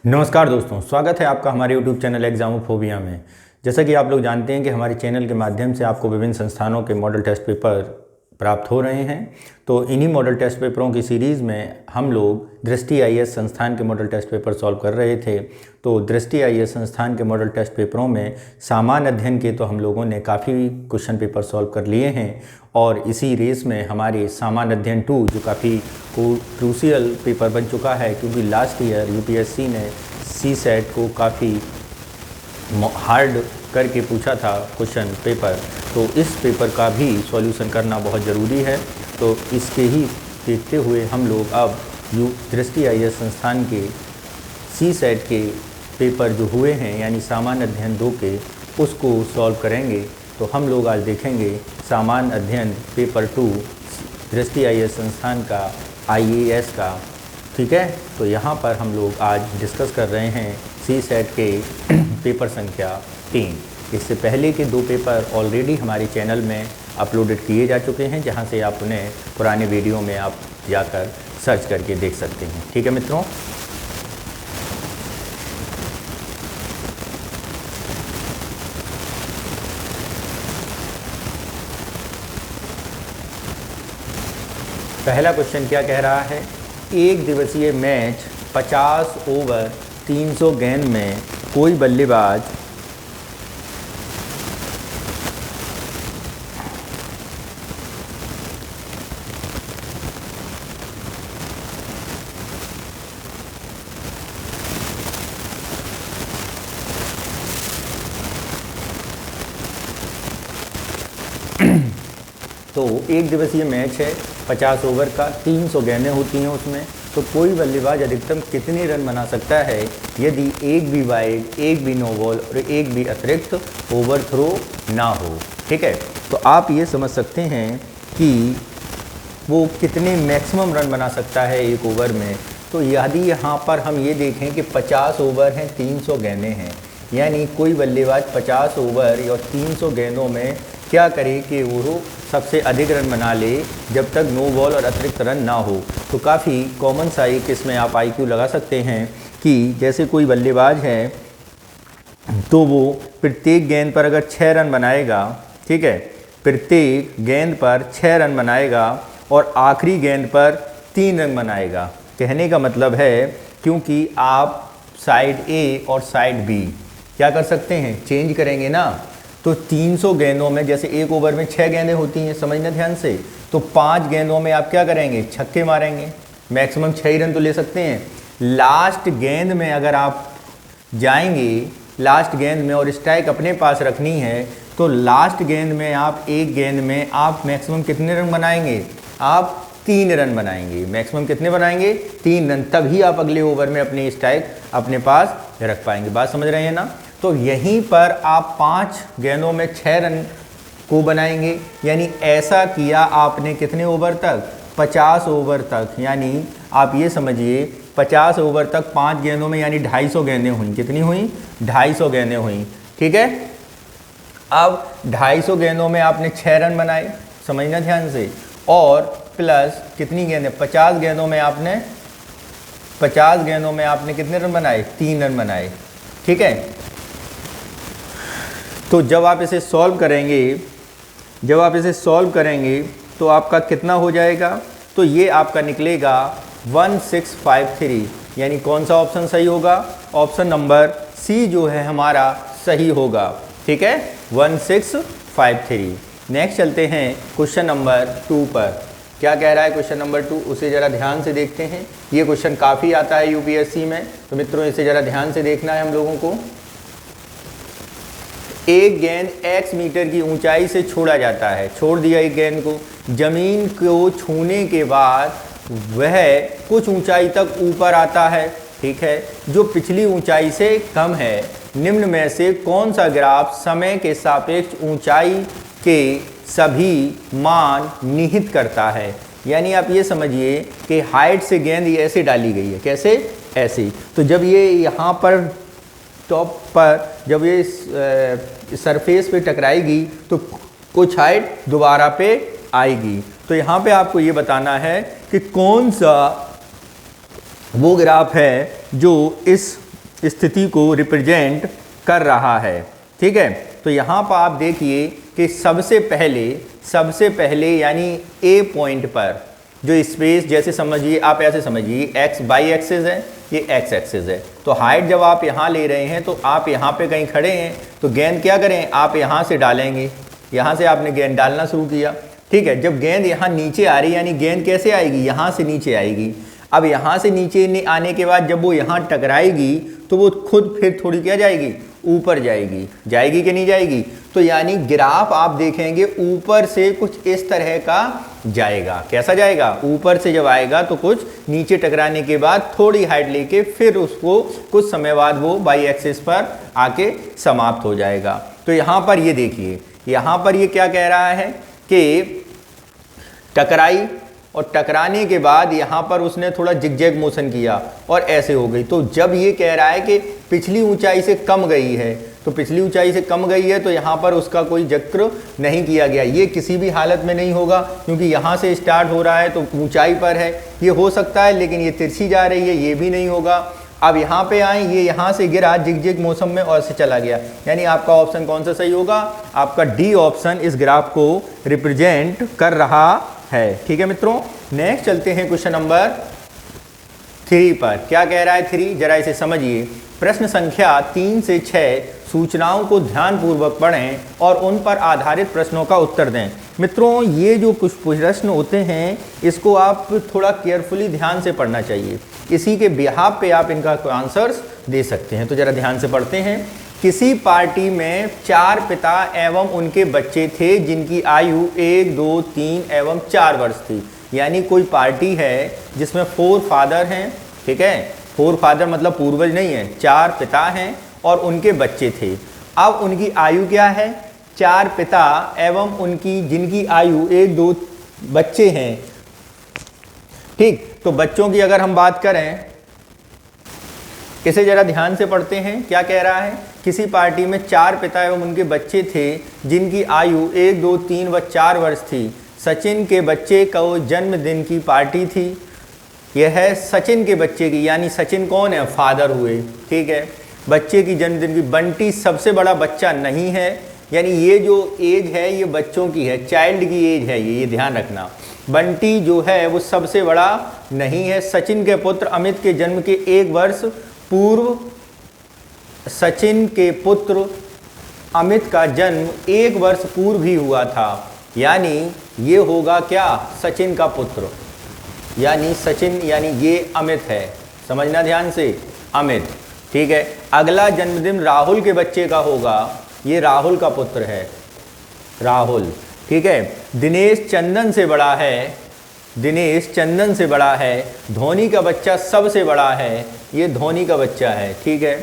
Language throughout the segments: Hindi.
नमस्कार दोस्तों, स्वागत है आपका हमारे YouTube चैनल एग्जामोफोबिया में। जैसा कि आप लोग जानते हैं कि हमारे चैनल के माध्यम से आपको विभिन्न संस्थानों के मॉडल टेस्ट पेपर प्राप्त हो रहे हैं। तो इन्हीं मॉडल टेस्ट पेपरों की सीरीज़ में हम लोग दृष्टि IAS संस्थान के मॉडल टेस्ट पेपर सॉल्व कर रहे थे। तो दृष्टि IAS संस्थान के मॉडल टेस्ट पेपरों में सामान्य अध्ययन के तो हम लोगों ने काफ़ी क्वेश्चन पेपर सॉल्व कर लिए हैं और इसी रेस में हमारे सामान्य अध्ययन 2 जो काफ़ी क्रूशियल पेपर बन चुका है, क्योंकि लास्ट ईयर UPSC ने CSET को काफ़ी हार्ड करके पूछा था क्वेश्चन पेपर। तो इस पेपर का भी सॉल्यूशन करना बहुत ज़रूरी है। तो इसके ही देखते हुए हम लोग अब दृष्टि IAS संस्थान के CSET के पेपर जो हुए हैं यानी सामान्य अध्ययन 2 के, उसको सॉल्व करेंगे। तो हम लोग आज देखेंगे सामान्य अध्ययन पेपर 2 दृष्टि IAS संस्थान का IAS का। ठीक है, तो यहाँ पर हम लोग आज डिस्कस कर रहे हैं CSET के पेपर संख्या 3। इससे पहले के 2 पेपर ऑलरेडी हमारे चैनल में अपलोडेड किए जा चुके हैं, जहाँ से आप उन्हें पुराने वीडियो में आप जाकर सर्च करके देख सकते हैं। ठीक है मित्रों, पहला क्वेश्चन क्या कह रहा है? एक दिवसीय मैच 50 ओवर 300 गेंद में कोई बल्लेबाज तो एक दिवसीय मैच है, 50 ओवर का, 300 गेंदें होती हैं उसमें। तो कोई बल्लेबाज अधिकतम कितने रन बना सकता है यदि एक भी वाइड, एक भी नो बॉल और एक भी अतिरिक्त ओवर थ्रो ना हो। ठीक है, तो आप ये समझ सकते हैं कि वो कितने मैक्सिमम रन बना सकता है एक ओवर में। तो यदि यहाँ पर हम ये देखें कि 50 ओवर हैं, 300 गेंदें हैं, यानी कोई बल्लेबाज 50 ओवर और 300 गेंदों में क्या करे कि वो सबसे अधिक रन बना ले जब तक नो बॉल और अतिरिक्त रन ना हो। तो काफ़ी कॉमन सा एक इसमें आप IQ लगा सकते हैं कि जैसे कोई बल्लेबाज है तो वो प्रत्येक गेंद पर अगर 6 रन बनाएगा, ठीक है, प्रत्येक गेंद पर 6 रन बनाएगा और आखिरी गेंद पर 3 रन बनाएगा। कहने का मतलब है क्योंकि आप साइड A और साइड B क्या कर सकते हैं, चेंज करेंगे ना। तो 300 गेंदों में जैसे एक ओवर में 6 गेंदें होती हैं, समझना ध्यान से, तो 5 गेंदों में आप क्या करेंगे, छक्के मारेंगे, मैक्सिमम 6 ही रन तो ले सकते हैं। लास्ट गेंद में अगर आप जाएंगे, लास्ट गेंद में और स्ट्राइक अपने पास रखनी है, तो लास्ट गेंद में आप एक गेंद में आप मैक्सिमम कितने रन बनाएंगे, आप 3 रन बनाएंगे। मैक्सिमम कितने बनाएंगे, 3 रन, तभी आप अगले ओवर में अपनी स्ट्राइक अपने पास रख पाएंगे। बात समझ रहे हैं ना। तो यहीं पर आप 5 गेंदों में 6 रन को बनाएंगे, यानी ऐसा किया आपने कितने ओवर तक, 50 ओवर तक। यानी आप ये समझिए 50 ओवर तक 5 गेंदों में यानी 250 गेंदें हुई। कितनी हुई, 250 गेंदें हुई। ठीक है, अब 250 गेंदों में आपने 6 रन बनाए, समझना ध्यान से, और प्लस कितनी गेंदें, 50 गेंदों में आपने कितने रन बनाए, 3 रन बनाए। ठीक है, तो जब आप इसे सॉल्व करेंगे तो आपका कितना हो जाएगा, तो ये आपका निकलेगा 1653। यानी कौन सा ऑप्शन सही होगा, ऑप्शन नंबर C जो है हमारा सही होगा। ठीक है, 1653। नेक्स्ट चलते हैं क्वेश्चन नंबर 2 पर। क्या कह रहा है क्वेश्चन नंबर 2, उसे ज़रा ध्यान से देखते हैं। ये क्वेश्चन काफ़ी आता है UPSC में, तो मित्रों इसे ज़रा ध्यान से देखना है हम लोगों को। एक गेंद x मीटर की ऊंचाई से छोड़ा जाता है, छोड़ दिया एक गेंद को, जमीन को छूने के बाद वह कुछ ऊंचाई तक ऊपर आता है। ठीक है, जो पिछली ऊंचाई से कम है। निम्न में से कौन सा ग्राफ समय के सापेक्ष ऊंचाई के सभी मान निहित करता है। यानी आप ये समझिए कि हाइट से गेंद ये ऐसे डाली गई है, कैसे, ऐसे। तो जब ये यहाँ पर टॉप पर जब ये सरफेस पे टकराएगी तो कुछ हाइट दोबारा पे आएगी। तो यहाँ पे आपको ये बताना है कि कौन सा वो ग्राफ है जो इस स्थिति को रिप्रेजेंट कर रहा है। ठीक है, तो यहाँ पर आप देखिए कि सबसे पहले यानी ए पॉइंट पर जो स्पेस, जैसे समझिए आप ऐसे समझिए एक्स वाई एक्सिस है, ये एक्स एक्सिस है, तो हाइट जब आप यहाँ ले रहे हैं तो आप यहाँ पे कहीं खड़े हैं तो गेंद क्या करें, आप यहाँ से डालेंगे, यहाँ से आपने गेंद डालना शुरू किया। ठीक है, जब गेंद यहाँ नीचे आ रही है यानी गेंद कैसे आएगी, यहाँ से नीचे आएगी। अब यहाँ से नीचे आने के बाद जब वो यहाँ टकराएगी तो वो खुद फिर थोड़ी क्या जाएगी, ऊपर जाएगी कि नहीं जाएगी। तो यानी ग्राफ आप देखेंगे ऊपर से कुछ इस तरह का जाएगा। कैसा जाएगा, ऊपर से जब आएगा तो कुछ नीचे टकराने के बाद थोड़ी हाइट लेके फिर उसको कुछ समय बाद वो वाई एक्सिस पर आके समाप्त हो जाएगा। तो यहाँ पर ये देखिए, यहाँ पर ये क्या कह रहा है कि टकराई और टकराने के बाद यहाँ पर उसने थोड़ा जिगजैग मोशन किया और ऐसे हो गई। तो जब ये कह रहा है कि पिछली ऊंचाई से कम गई है, तो पिछली ऊंचाई से कम गई है तो यहाँ पर उसका कोई जिक्र नहीं किया गया। ये किसी भी हालत में नहीं होगा क्योंकि यहाँ से स्टार्ट हो रहा है तो ऊंचाई पर है, ये हो सकता है, लेकिन ये तिरछी जा रही है, ये भी नहीं होगा। अब यहाँ पे आए, ये यहाँ से गिरा जिगजैग मौसम में और से चला गया, यानी आपका ऑप्शन कौन सा सही होगा, आपका डी ऑप्शन इस ग्राफ को रिप्रेजेंट कर रहा है। ठीक है मित्रों, नेक्स्ट चलते हैं क्वेश्चन नंबर 3 पर। क्या कह रहा है 3, जरा इसे समझिए। प्रश्न संख्या 3 से 6 सूचनाओं को ध्यानपूर्वक पढ़ें और उन पर आधारित प्रश्नों का उत्तर दें। मित्रों, ये जो कुछ प्रश्न होते हैं इसको आप थोड़ा केयरफुली ध्यान से पढ़ना चाहिए, इसी के बिहाफ पे आप इनका आंसर्स दे सकते हैं। तो जरा ध्यान से पढ़ते हैं। किसी पार्टी में 4 पिता एवं उनके बच्चे थे जिनकी आयु 1, 2, 3 एवं 4 वर्ष थी। यानी कोई पार्टी है जिसमें 4 फादर हैं। ठीक है, 4 फादर मतलब पूर्वज नहीं है, 4 पिता हैं और उनके बच्चे थे। अब उनकी आयु क्या है, 4 पिता एवं उनकी जिनकी आयु 1, 2 बच्चे हैं। ठीक, तो बच्चों की अगर हम बात करें, इसे जरा ध्यान से पढ़ते हैं। क्या कह रहा है, किसी पार्टी में 4 पिता एवं उनके बच्चे थे जिनकी आयु 1, 2, 3 व 4 वर्ष थी। सचिन के बच्चे को जन्मदिन की पार्टी थी। यह है सचिन के बच्चे की, यानी सचिन कौन है, फादर हुए। ठीक है, बच्चे की जन्मदिन की। बंटी सबसे बड़ा बच्चा नहीं है, यानी ये जो एज है ये बच्चों की है, चाइल्ड की एज है ये ध्यान रखना। बंटी जो है वो सबसे बड़ा नहीं है। सचिन के पुत्र अमित के जन्म के 1 वर्ष पूर्व सचिन के पुत्र अमित का जन्म 1 वर्ष पूर्व ही हुआ था, यानी ये होगा क्या, सचिन का पुत्र, यानी सचिन यानी ये अमित है। समझना ध्यान से, अमित। ठीक है, अगला जन्मदिन राहुल के बच्चे का होगा, ये राहुल का पुत्र है, राहुल। ठीक है, दिनेश चंदन से बड़ा है, दिनेश चंदन से बड़ा है। धोनी का बच्चा सबसे बड़ा है, ये धोनी का बच्चा है। ठीक है,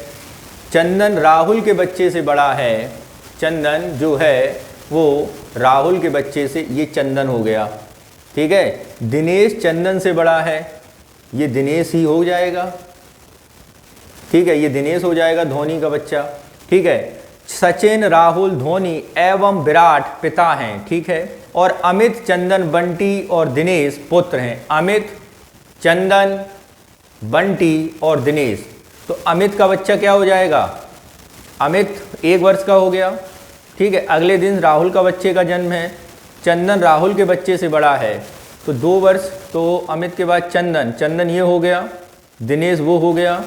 चंदन राहुल के बच्चे से बड़ा है, चंदन जो है वो राहुल के बच्चे से, ये चंदन हो गया। ठीक है, दिनेश चंदन से बड़ा है, ये दिनेश ही हो जाएगा। ठीक है, ये दिनेश हो जाएगा, धोनी का बच्चा। ठीक है, सचिन राहुल धोनी एवं विराट पिता हैं। ठीक है, और अमित चंदन बंटी और दिनेश पुत्र हैं। अमित चंदन बंटी और दिनेश, तो अमित का बच्चा क्या हो जाएगा, अमित 1 वर्ष का हो गया। ठीक है, अगले दिन राहुल का बच्चे का जन्म है, चंदन राहुल के बच्चे से बड़ा है तो 2 वर्ष, तो अमित के बाद चंदन, चंदन ये हो गया, दिनेश वो हो गया,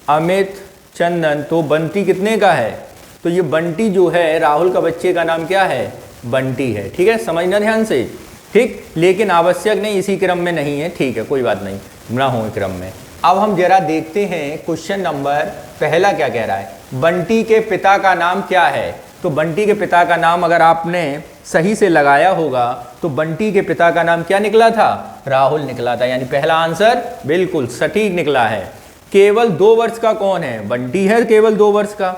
अमित चंदन, तो बंटी कितने का है, तो ये बंटी जो है राहुल का बच्चे का नाम क्या है, बंटी है। ठीक है, समझना ध्यान से। ठीक, लेकिन आवश्यक नहीं, इसी क्रम में नहीं है। ठीक है, कोई बात नहीं, ना हो क्रम में। अब हम जरा देखते हैं क्वेश्चन नंबर पहला क्या कह रहा है। बंटी के पिता का नाम क्या है, तो बंटी के पिता का नाम अगर आपने सही से लगाया होगा तो बंटी के पिता का नाम क्या निकला था, राहुल निकला था, यानी पहला आंसर बिल्कुल सटीक निकला है। केवल 2 वर्ष का कौन है, बंटी है केवल 2 वर्ष का।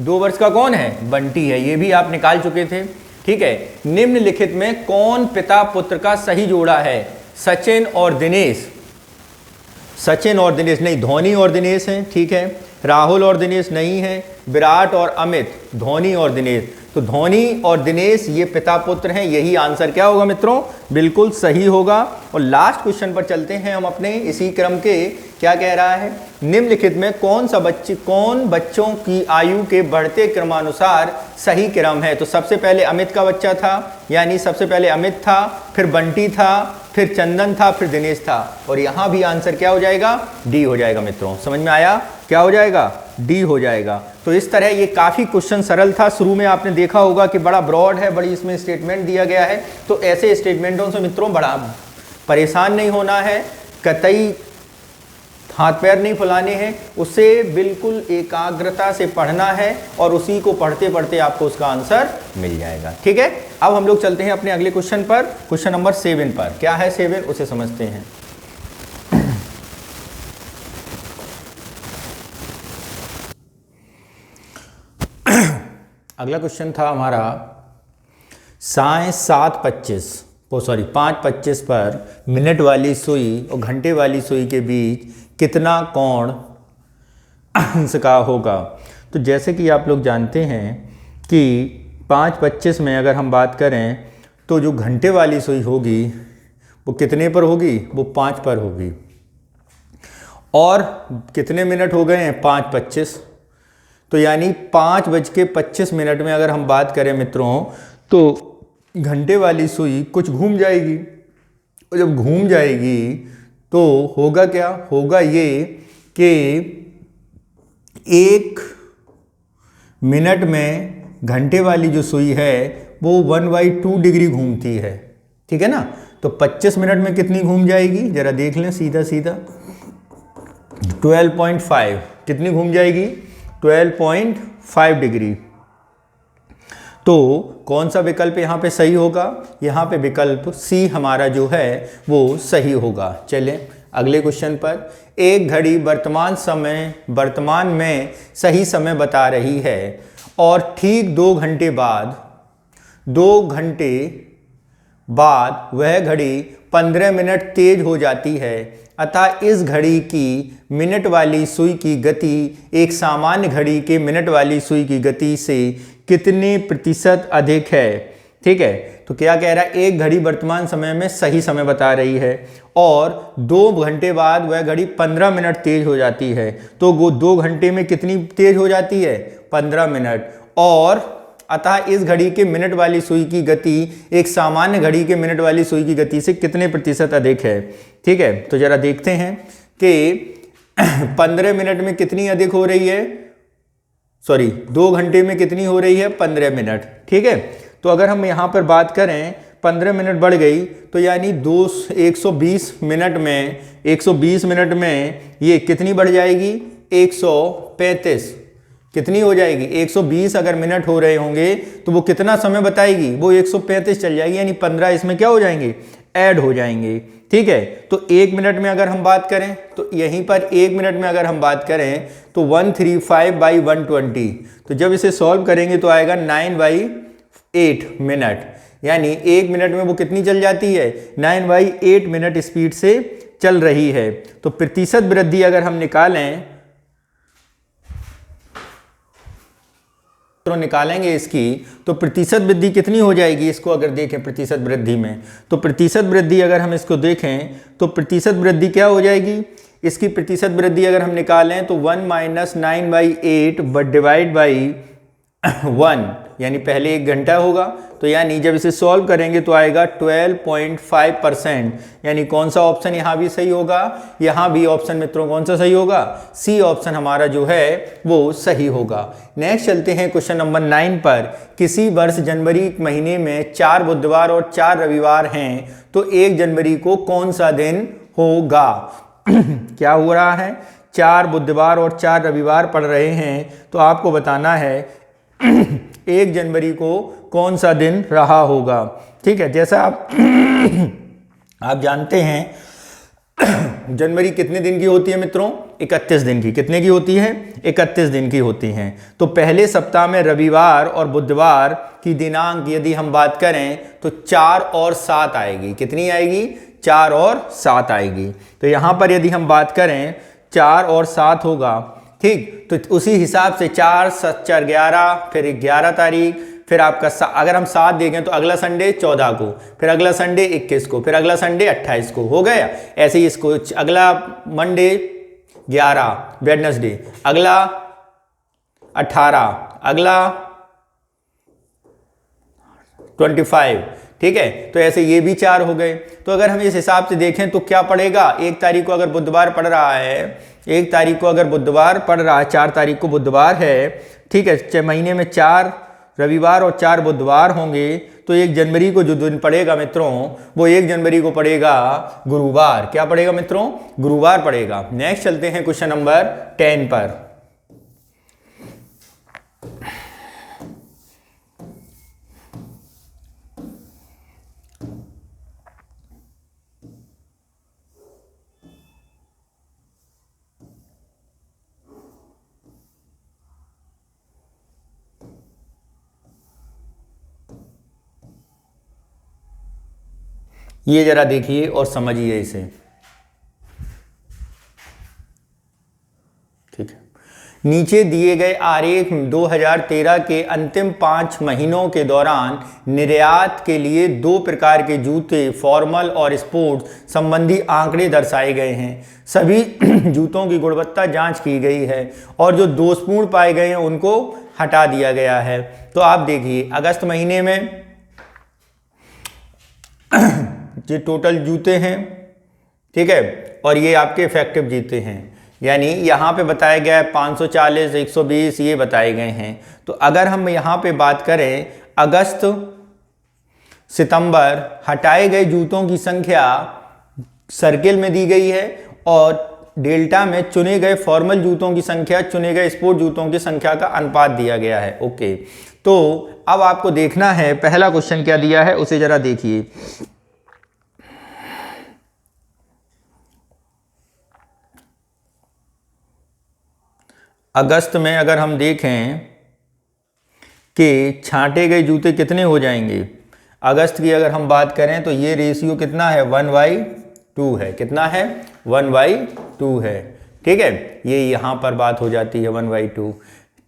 2 वर्ष का कौन है, बंटी है, ये भी आप निकाल चुके थे। ठीक है, निम्नलिखित में कौन पिता पुत्र का सही जोड़ा है, सचिन और दिनेश, सचिन और दिनेश नहीं, धोनी और दिनेश हैं। ठीक है, राहुल और दिनेश नहीं है, विराट और अमित, धोनी और दिनेश, तो धोनी और दिनेश ये पिता पुत्र हैं, यही आंसर क्या होगा मित्रों, बिल्कुल सही होगा। और लास्ट क्वेश्चन पर चलते हैं हम अपने इसी क्रम के। क्या कह रहा है, निम्नलिखित में कौन बच्चों की आयु के बढ़ते क्रमानुसार सही क्रम है। तो सबसे पहले अमित का बच्चा था, यानी सबसे पहले अमित था, फिर बंटी था, फिर चंदन था, फिर दिनेश था, और यहां भी आंसर क्या हो जाएगा, डी हो जाएगा। मित्रों समझ में आया, क्या हो जाएगा, डी हो जाएगा। तो इस तरह ये काफी क्वेश्चन सरल था। शुरू में आपने देखा होगा कि बड़ा ब्रॉड है, बड़ी इसमें स्टेटमेंट दिया गया है, तो ऐसे स्टेटमेंटों से मित्रों बड़ा परेशान नहीं होना है, कतई हाथ पैर नहीं फुलाने हैं, उसे बिल्कुल एकाग्रता से पढ़ना है और उसी को पढ़ते पढ़ते आपको उसका आंसर मिल जाएगा। ठीक है, अब हम लोग चलते हैं अपने अगले क्वेश्चन पर, क्वेश्चन नंबर 7 पर। क्या है 7, उसे समझते हैं। अगला क्वेश्चन था हमारा साय 5:25 पर मिनट वाली सुई और घंटे वाली सुई के बीच कितना कोण अंश का होगा। तो जैसे कि आप लोग जानते हैं कि 5:25 में अगर हम बात करें तो जो घंटे वाली सुई होगी वो कितने पर होगी, वो 5 पर होगी, और कितने मिनट हो गए हैं, 5:25। तो यानी 5:25 में अगर हम बात करें मित्रों तो घंटे वाली सुई कुछ घूम जाएगी, और जब घूम जाएगी तो होगा क्या, होगा ये कि 1 मिनट में घंटे वाली जो सुई है वो 1/2 डिग्री घूमती है। ठीक है ना, तो 25 मिनट में कितनी घूम जाएगी, जरा देख लें सीधा सीधा, 12.5, कितनी घूम जाएगी, 12.5 डिग्री। तो कौन सा विकल्प यहाँ पे सही होगा, यहाँ पे विकल्प सी हमारा जो है वो सही होगा। चलें अगले क्वेश्चन पर। एक घड़ी वर्तमान में सही समय बता रही है और ठीक 2 घंटे बाद वह घड़ी 15 मिनट तेज हो जाती है, अतः इस घड़ी की मिनट वाली सुई की गति एक सामान्य घड़ी के मिनट वाली सुई की गति से कितने प्रतिशत अधिक है। ठीक है, तो क्या कह रहा है, एक घड़ी वर्तमान समय में सही समय बता रही है और 2 घंटे बाद वह घड़ी 15 मिनट तेज हो जाती है, तो वो 2 घंटे में कितनी तेज हो जाती है, 15 मिनट, और अतः इस घड़ी के मिनट वाली सुई की गति एक सामान्य घड़ी के मिनट वाली सुई की गति से कितने प्रतिशत अधिक है। ठीक है, तो जरा देखते हैं कि 15 मिनट में कितनी अधिक हो रही है, 2 घंटे में कितनी हो रही है, 15 मिनट। ठीक है, तो अगर हम यहाँ पर बात करें 15 मिनट बढ़ गई तो यानी 120 मिनट में ये कितनी बढ़ जाएगी, 135, कितनी हो जाएगी, 120 अगर मिनट हो रहे होंगे तो वो कितना समय बताएगी, वो 135 चल जाएगी, यानी 15 इसमें क्या हो जाएंगे, ऐड हो जाएंगे। ठीक है, तो 1 मिनट में अगर हम बात करें तो यहीं पर 1 मिनट में अगर हम बात करें तो 135/120, तो जब इसे सॉल्व करेंगे तो आएगा 9/8 मिनट, यानी 1 मिनट में वो कितनी चल जाती है, 9/8 मिनट स्पीड से चल रही है। तो प्रतिशत वृद्धि अगर हम निकालेंगे इसकी, तो प्रतिशत वृद्धि कितनी हो जाएगी, इसको अगर देखें प्रतिशत वृद्धि में, तो प्रतिशत वृद्धि अगर हम इसको देखें तो प्रतिशत वृद्धि क्या हो जाएगी, इसकी प्रतिशत वृद्धि अगर हम निकालें तो 1 - 9/8 बट डिवाइड बाई 1, यानी पहले 1 घंटा होगा, तो यानी जब इसे सॉल्व करेंगे तो आएगा 12.5%, यानी कौन सा ऑप्शन यहाँ भी सही होगा, यहाँ भी ऑप्शन मित्रों कौन सा सही होगा, सी ऑप्शन हमारा जो है वो सही होगा। नेक्स्ट चलते हैं क्वेश्चन नंबर 9 पर। किसी वर्ष जनवरी महीने में 4 बुधवार और 4 रविवार हैं, तो 1 जनवरी को कौन सा दिन होगा। क्या हो रहा है, 4 बुधवार और 4 रविवार पड़ रहे हैं, तो आपको बताना है 1 जनवरी को कौन सा दिन रहा होगा। ठीक है, जैसा आप जानते हैं जनवरी कितने दिन की होती है मित्रों, 31 दिन की। कितने की होती है, 31 दिन की होती हैं। तो पहले सप्ताह में रविवार और बुधवार की दिनांक यदि हम बात करें तो 4 और 7 आएगी। कितनी आएगी, 4 और 7 आएगी। तो यहाँ पर यदि हम बात करें 4 और 7 होगा, ठीक, तो उसी हिसाब से 4 + 4 11, फिर 11 तारीख, फिर आपका अगर हम 7 देखें तो अगला संडे 14 को, फिर अगला संडे 21 को, फिर अगला संडे 28 को, हो गया। ऐसे ही इसको अगला मंडे 11 वेडनेसडे, अगला 18, अगला 25, ठीक है। तो ऐसे ये भी 4 हो गए। तो अगर हम इस हिसाब से देखें तो क्या पड़ेगा, 1 तारीख को अगर बुधवार पड़ रहा है, 1 तारीख को अगर बुधवार पड़ रहा है, 4 तारीख को बुधवार है, ठीक है, महीने में 4 रविवार और 4 बुधवार होंगे, तो 1 जनवरी को जो दिन पड़ेगा मित्रों, वो 1 जनवरी को पड़ेगा गुरुवार। क्या पड़ेगा मित्रों, गुरुवार पड़ेगा। नेक्स्ट चलते हैं क्वेश्चन नंबर 10 पर। ये जरा देखिए और समझिए इसे, ठीक है। नीचे दिए गए आरेख 2013 के अंतिम 5 महीनों के दौरान निर्यात के लिए 2 प्रकार के जूते, फॉर्मल और स्पोर्ट्स संबंधी आंकड़े दर्शाए गए हैं। सभी जूतों की गुणवत्ता जांच की गई है और जो दोषपूर्ण पाए गए हैं उनको हटा दिया गया है। तो आप देखिए, अगस्त महीने में ये टोटल जूते हैं, ठीक है, और ये आपके इफेक्टिव जूते हैं, यानी यहाँ पे बताया गया है 540, 120 ये बताए गए हैं। तो अगर हम यहाँ पे बात करें, अगस्त सितंबर हटाए गए जूतों की संख्या सर्किल में दी गई है और डेल्टा में चुने गए फॉर्मल जूतों की संख्या चुने गए स्पोर्ट जूतों की संख्या का अनुपात दिया गया है। ओके, तो अब आपको देखना है पहला क्वेश्चन क्या दिया है, उसे जरा देखिए। अगस्त में अगर हम देखें कि छांटे गए जूते कितने हो जाएंगे, अगस्त की अगर हम बात करें तो ये रेशियो कितना है, 1/2 है। कितना है, 1/2 है, ठीक है। ये यहाँ पर बात हो जाती है 1/2,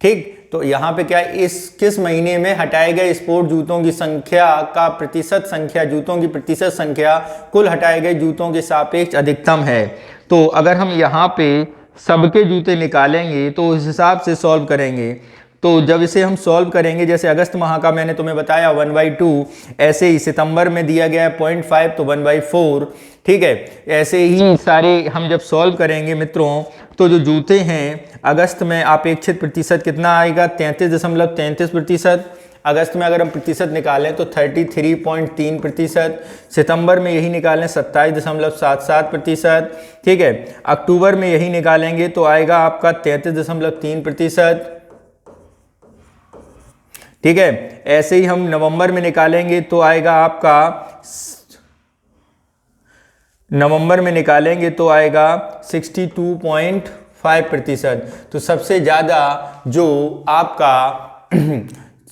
ठीक। तो यहाँ पे क्या, इस किस महीने में हटाए गए स्पोर्ट जूतों की संख्या का प्रतिशत संख्या, जूतों की प्रतिशत संख्या कुल हटाए गए जूतों के सापेक्ष अधिकतम है। तो अगर हम यहाँ पे सबके जूते निकालेंगे तो उस हिसाब से सॉल्व करेंगे। तो जब इसे हम सॉल्व करेंगे, जैसे अगस्त माह का मैंने तुम्हें बताया 1/2, ऐसे ही सितंबर में दिया गया है 0.5 तो 1/4, ठीक है। ऐसे ही सारे हम जब सॉल्व करेंगे मित्रों, तो जो जूते हैं अगस्त में अपेक्षित प्रतिशत कितना आएगा, 33.33%। अगस्त में अगर हम प्रतिशत निकालें तो 33.3%, सितंबर में यही निकालें 27.77%, ठीक है। अक्टूबर में यही निकालेंगे तो आएगा आपका 33.3%, ठीक है। ऐसे ही हम नवंबर में निकालेंगे तो आएगा आपका, नवंबर में निकालेंगे तो आएगा 62.5%। तो सबसे ज़्यादा जो आपका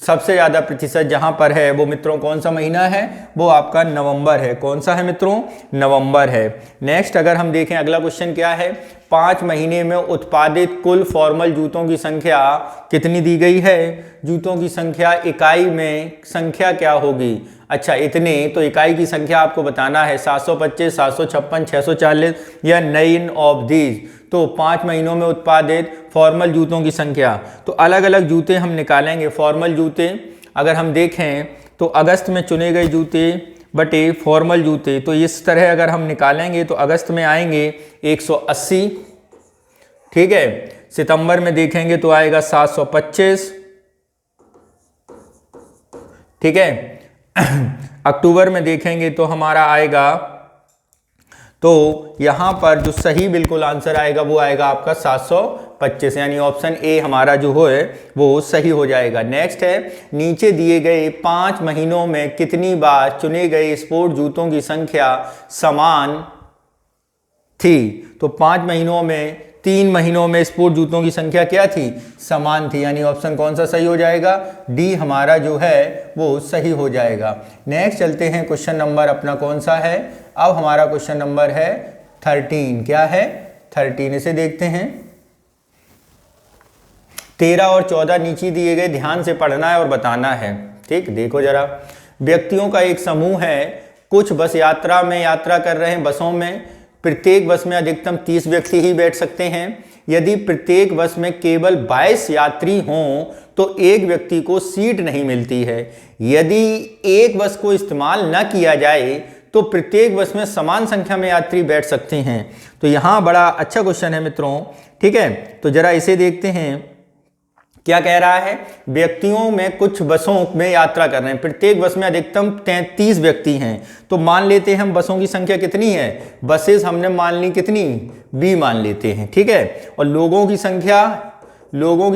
सबसे ज़्यादा प्रतिशत जहां पर है वो मित्रों कौन सा महीना है, वो आपका नवंबर है। कौन सा है मित्रों, नवंबर है। नेक्स्ट अगर हम देखें अगला क्वेश्चन क्या है, 5 महीने में उत्पादित कुल फॉर्मल जूतों की संख्या कितनी दी गई है, जूतों की संख्या इकाई में संख्या क्या होगी। अच्छा, इतने तो इकाई की संख्या आपको बताना है, 725, 756, 640 या नइन ऑफ दीज। तो 5 महीनों में उत्पादित फॉर्मल जूतों की संख्या, तो अलग अलग जूते हम निकालेंगे। फॉर्मल जूते अगर हम देखें तो अगस्त में चुने गए जूते बटे फॉर्मल जूते, तो इस तरह अगर हम निकालेंगे तो अगस्त में आएंगे 180, ठीक है। सितंबर में देखेंगे तो आएगा 725, ठीक है। अक्टूबर में देखेंगे तो हमारा आएगा, तो यहां पर जो सही बिल्कुल आंसर आएगा वो आएगा आपका 725, यानी ऑप्शन ए हमारा जो है वो सही हो जाएगा। नेक्स्ट है, नीचे दिए गए 5 महीनों में कितनी बार चुने गए स्पोर्ट जूतों की संख्या समान थी। तो 5 महीनों में 3 महीनों में स्पोर्ट जूतों की संख्या क्या थी, समान थी, यानी ऑप्शन कौन सा सही हो जाएगा, डी हमारा जो है वो सही हो जाएगा। नेक्स्ट चलते हैं, क्वेश्चन नंबर अपना कौन सा है, अब हमारा क्वेश्चन नंबर है 13। क्या है, 13, इसे देखते हैं। 13 और 14 नीचे दिए गए ध्यान से पढ़ना है और बताना है, ठीक। देखो जरा, व्यक्तियों का एक समूह है, कुछ बस यात्रा में यात्रा कर रहे हैं, बसों में प्रत्येक बस में अधिकतम 30 व्यक्ति ही बैठ सकते हैं। यदि प्रत्येक बस में केवल 22 यात्री हों तो एक व्यक्ति को सीट नहीं मिलती है। यदि एक बस को इस्तेमाल न किया जाए तो प्रत्येक बस में समान संख्या में यात्री बैठ सकते हैं। तो यहाँ बड़ा अच्छा क्वेश्चन है मित्रों, ठीक है। तो जरा इसे देखते हैं क्या कह रहा है। व्यक्तियों में कुछ बसों में यात्रा कर रहे हैं, प्रत्येक बस में अधिकतम 33 व्यक्ति हैं। तो मान लेते हैं हम बसों की संख्या कितनी है, बसेस हमने मान ली कितनी, B मान लेते हैं, ठीक है। और लोगों की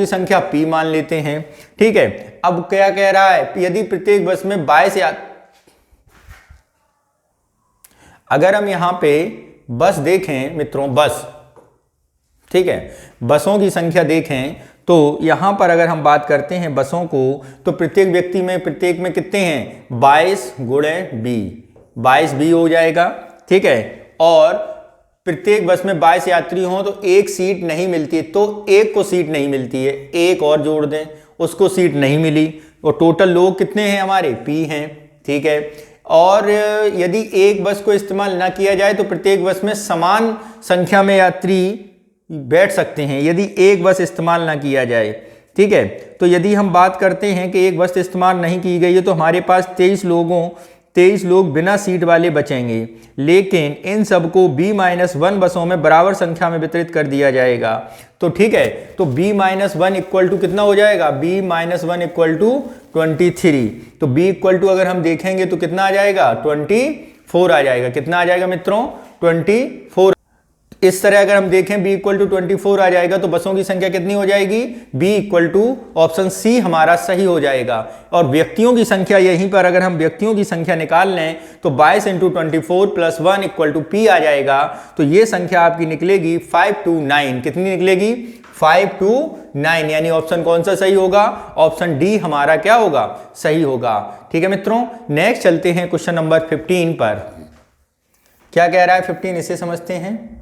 संख्या P मान लेते हैं, ठीक है। अब क्या कह रहा है, यदि प्रत्येक बस में 22 अगर हम यहां पे बस देखें मित्रों, बस, ठीक है, बसों की संख्या देखें तो यहां पर अगर हम बात करते हैं बसों को, तो प्रत्येक व्यक्ति में प्रत्येक में कितने हैं, 22 गुणे B, 22 B हो जाएगा, ठीक है। और प्रत्येक बस में 22 यात्री हों तो एक सीट नहीं मिलती है, तो एक को सीट नहीं मिलती है, एक और जोड़ दें, उसको सीट नहीं मिली, और टोटल लोग कितने हैं हमारे, P हैं, ठीक है। और यदि एक बस को इस्तेमाल ना किया जाए तो प्रत्येक बस में समान संख्या में यात्री बैठ सकते हैं, यदि एक बस इस्तेमाल ना किया जाए, ठीक है। तो यदि हम बात करते हैं कि एक बस इस्तेमाल नहीं की गई है तो हमारे पास 23 लोग बिना सीट वाले बचेंगे, लेकिन इन सबको B-1 बसों में बराबर संख्या में वितरित कर दिया जाएगा। तो ठीक है, तो B-1 इक्वल टू कितना हो जाएगा, B-1 इक्वल टू 23। तो B इक्वल टू अगर हम देखेंगे तो कितना आ जाएगा, 24 आ जाएगा। कितना आ जाएगा मित्रों, 24। इस तरह अगर हम देखें B इक्वल टू 24 आ जाएगा तो बसों की संख्या कितनी हो जाएगी, B equal to option C हमारा सही हो जाएगा। और व्यक्तियों की संख्या, यहीं पर अगर हम व्यक्तियों की संख्या निकाल लें तो 22 × 24 + 1 इक्वल टू P आ जाएगा। तो ये संख्या आपकी निकलेगी 529। कितनी निकलेगी, 529, यानी ऑप्शन कौन सा सही होगा, ऑप्शन डी हमारा क्या होगा, सही होगा। ठीक है मित्रों, नेक्स्ट चलते हैं क्वेश्चन नंबर 15 पर। क्या कह रहा है 15, इसे समझते हैं।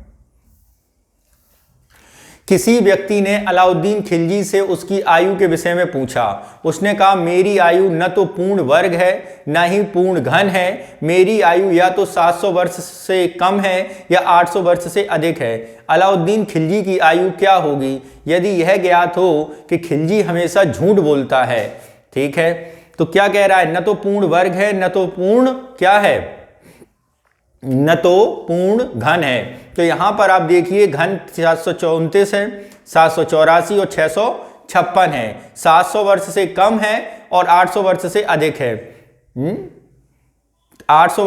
किसी व्यक्ति ने अलाउद्दीन खिलजी से उसकी आयु के विषय में पूछा। उसने कहा मेरी आयु न तो पूर्ण वर्ग है न ही पूर्ण घन है, मेरी आयु या तो 700 वर्ष से कम है या 800 वर्ष से अधिक है। अलाउद्दीन खिलजी की आयु क्या होगी यदि यह ज्ञात हो कि खिलजी हमेशा झूठ बोलता है। ठीक है, तो क्या कह रहा है, न तो पूर्ण वर्ग है न तो पूर्ण क्या है, न तो पूर्ण घन है। तो यहां पर आप देखिए घन 729 है, 784 और 656 है, 700 वर्ष से कम है और 800 वर्ष से अधिक है। 700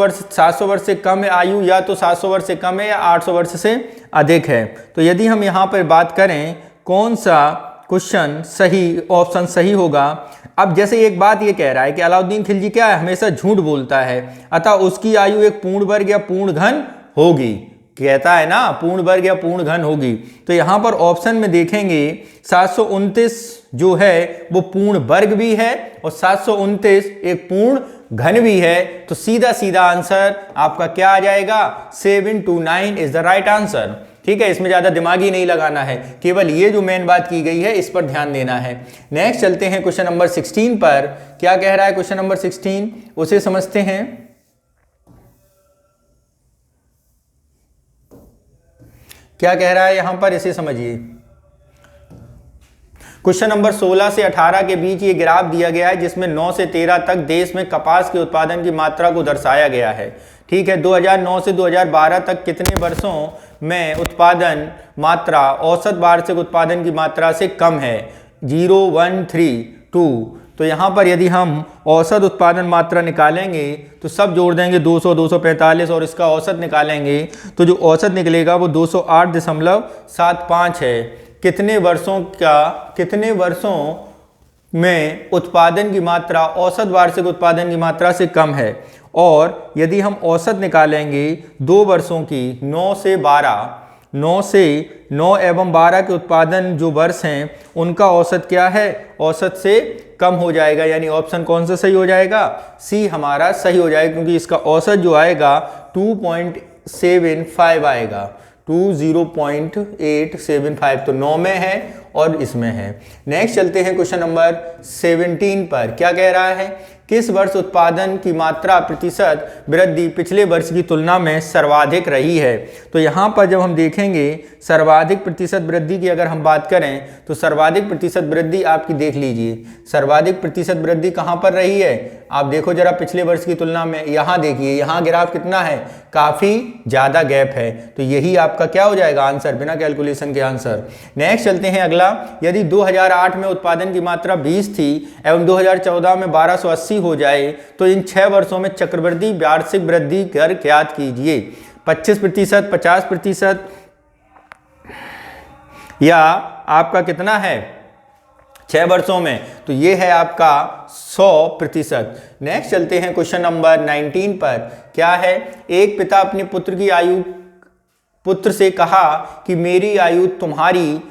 वर्ष से कम है आयु, या तो 700 वर्ष से कम है या 800 वर्ष से अधिक है। तो यदि हम यहां पर बात करें कौन सा क्वेश्चन सही, ऑप्शन सही होगा। अब जैसे एक बात ये कह रहा है कि अलाउद्दीन खिलजी क्या है, हमेशा झूठ बोलता है, अतः उसकी आयु एक पूर्ण वर्ग या पूर्ण घन होगी। कहता है ना पूर्ण वर्ग या पूर्ण घन होगी। तो यहां पर ऑप्शन में देखेंगे 729 जो है वो पूर्ण वर्ग भी है और 729 एक पूर्ण घन भी है। तो सीधा सीधा आंसर आपका क्या आ जाएगा, 729 इज द राइट आंसर। ठीक है, इसमें ज्यादा दिमाग ही नहीं लगाना है, केवल ये जो मेन बात की गई है इस पर ध्यान देना है। नेक्स्ट चलते हैं क्वेश्चन नंबर 16 पर। क्या कह रहा है क्वेश्चन नंबर 16, उसे समझते हैं। क्या कह रहा है यहां पर, इसे समझिए। क्वेश्चन नंबर 16 से 18 के बीच ये ग्राफ दिया गया है जिसमें 9 से 13 तक देश में कपास के उत्पादन की मात्रा को दर्शाया गया है। ठीक है, 2009 से 2012 तक कितने वर्षों में उत्पादन मात्रा औसत वार्षिक उत्पादन की मात्रा से कम है, 0, 1, 3, 2। तो यहाँ पर यदि हम औसत उत्पादन मात्रा निकालेंगे तो सब जोड़ देंगे 200, 245 और इसका औसत निकालेंगे तो जो औसत निकलेगा वो 208.75 है। कितने वर्षों में उत्पादन की मात्रा औसत वार्षिक उत्पादन की मात्रा से कम है। और यदि हम औसत निकालेंगे 2 वर्षों की, 9 से 9 एवं 12 के उत्पादन जो वर्ष हैं उनका औसत क्या है, औसत से कम हो जाएगा, यानी ऑप्शन कौन सा सही हो जाएगा, सी हमारा सही हो जाएगा, क्योंकि इसका औसत जो आएगा 2.75 आएगा, 20.875। तो 9 में है और इसमें है। नेक्स्ट चलते हैं क्वेश्चन नंबर 17 पर। क्या कह रहा है किस वर्ष उत्पादन की मात्रा प्रतिशत वृद्धि पिछले वर्ष की तुलना में सर्वाधिक रही है। तो यहाँ पर जब हम देखेंगे सर्वाधिक प्रतिशत वृद्धि की अगर हम बात करें तो सर्वाधिक प्रतिशत वृद्धि आपकी देख लीजिए, सर्वाधिक प्रतिशत वृद्धि कहाँ पर रही है, आप देखो जरा पिछले वर्ष की तुलना में, यहाँ देखिए, यहाँ ग्राफ कितना है, काफ़ी ज़्यादा गैप है। तो यही आपका क्या हो जाएगा आंसर, बिना कैलकुलेशन के आंसर। नेक्स्ट चलते हैं अगला, यदि 2008 में उत्पादन की मात्रा 20 थी एवं 2014 में 1280 हो जाए तो इन 6 वर्षों में चक्रवृद्धि वार्षिक वृद्धि दर ज्ञात कीजिए। 25%, 50% या आपका कितना है 6 वर्षों में, तो ये है आपका 100%। नेक्स्ट चलते हैं क्वेश्चन नंबर 19 पर। क्या है, एक पिता अपने पुत्र से कहा कि मेरी आयु तुम्हारी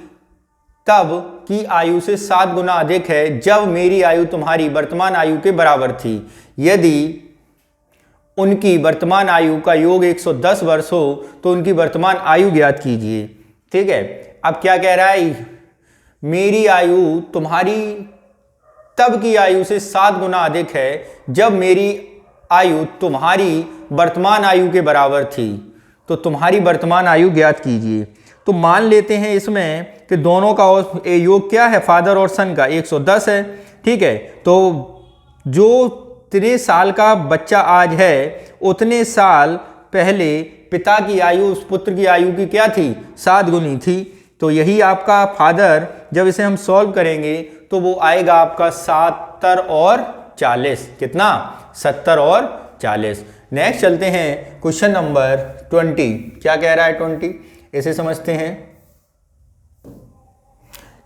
तब की आयु से 7 गुना अधिक है जब मेरी आयु तुम्हारी वर्तमान आयु के बराबर थी। यदि उनकी वर्तमान आयु का योग 110 वर्ष हो तो उनकी वर्तमान आयु ज्ञात कीजिए। ठीक है, अब क्या कह रहा है, मेरी आयु तुम्हारी तब की आयु से 7 गुना अधिक है जब मेरी आयु तुम्हारी वर्तमान आयु के बराबर थी, तो तुम्हारी वर्तमान आयु ज्ञात कीजिए। तो मान लेते हैं इसमें कि दोनों का योग क्या है, फादर और सन का 110 है। ठीक है, तो जो इतने साल का बच्चा आज है उतने साल पहले पिता की आयु उस पुत्र की आयु की क्या थी, 7 गुनी थी। तो यही आपका फादर, जब इसे हम सॉल्व करेंगे तो वो आएगा आपका 70 और 40, कितना 70 और 40। नेक्स्ट चलते हैं क्वेश्चन नंबर 20। क्या कह रहा है 20, इसे समझते हैं।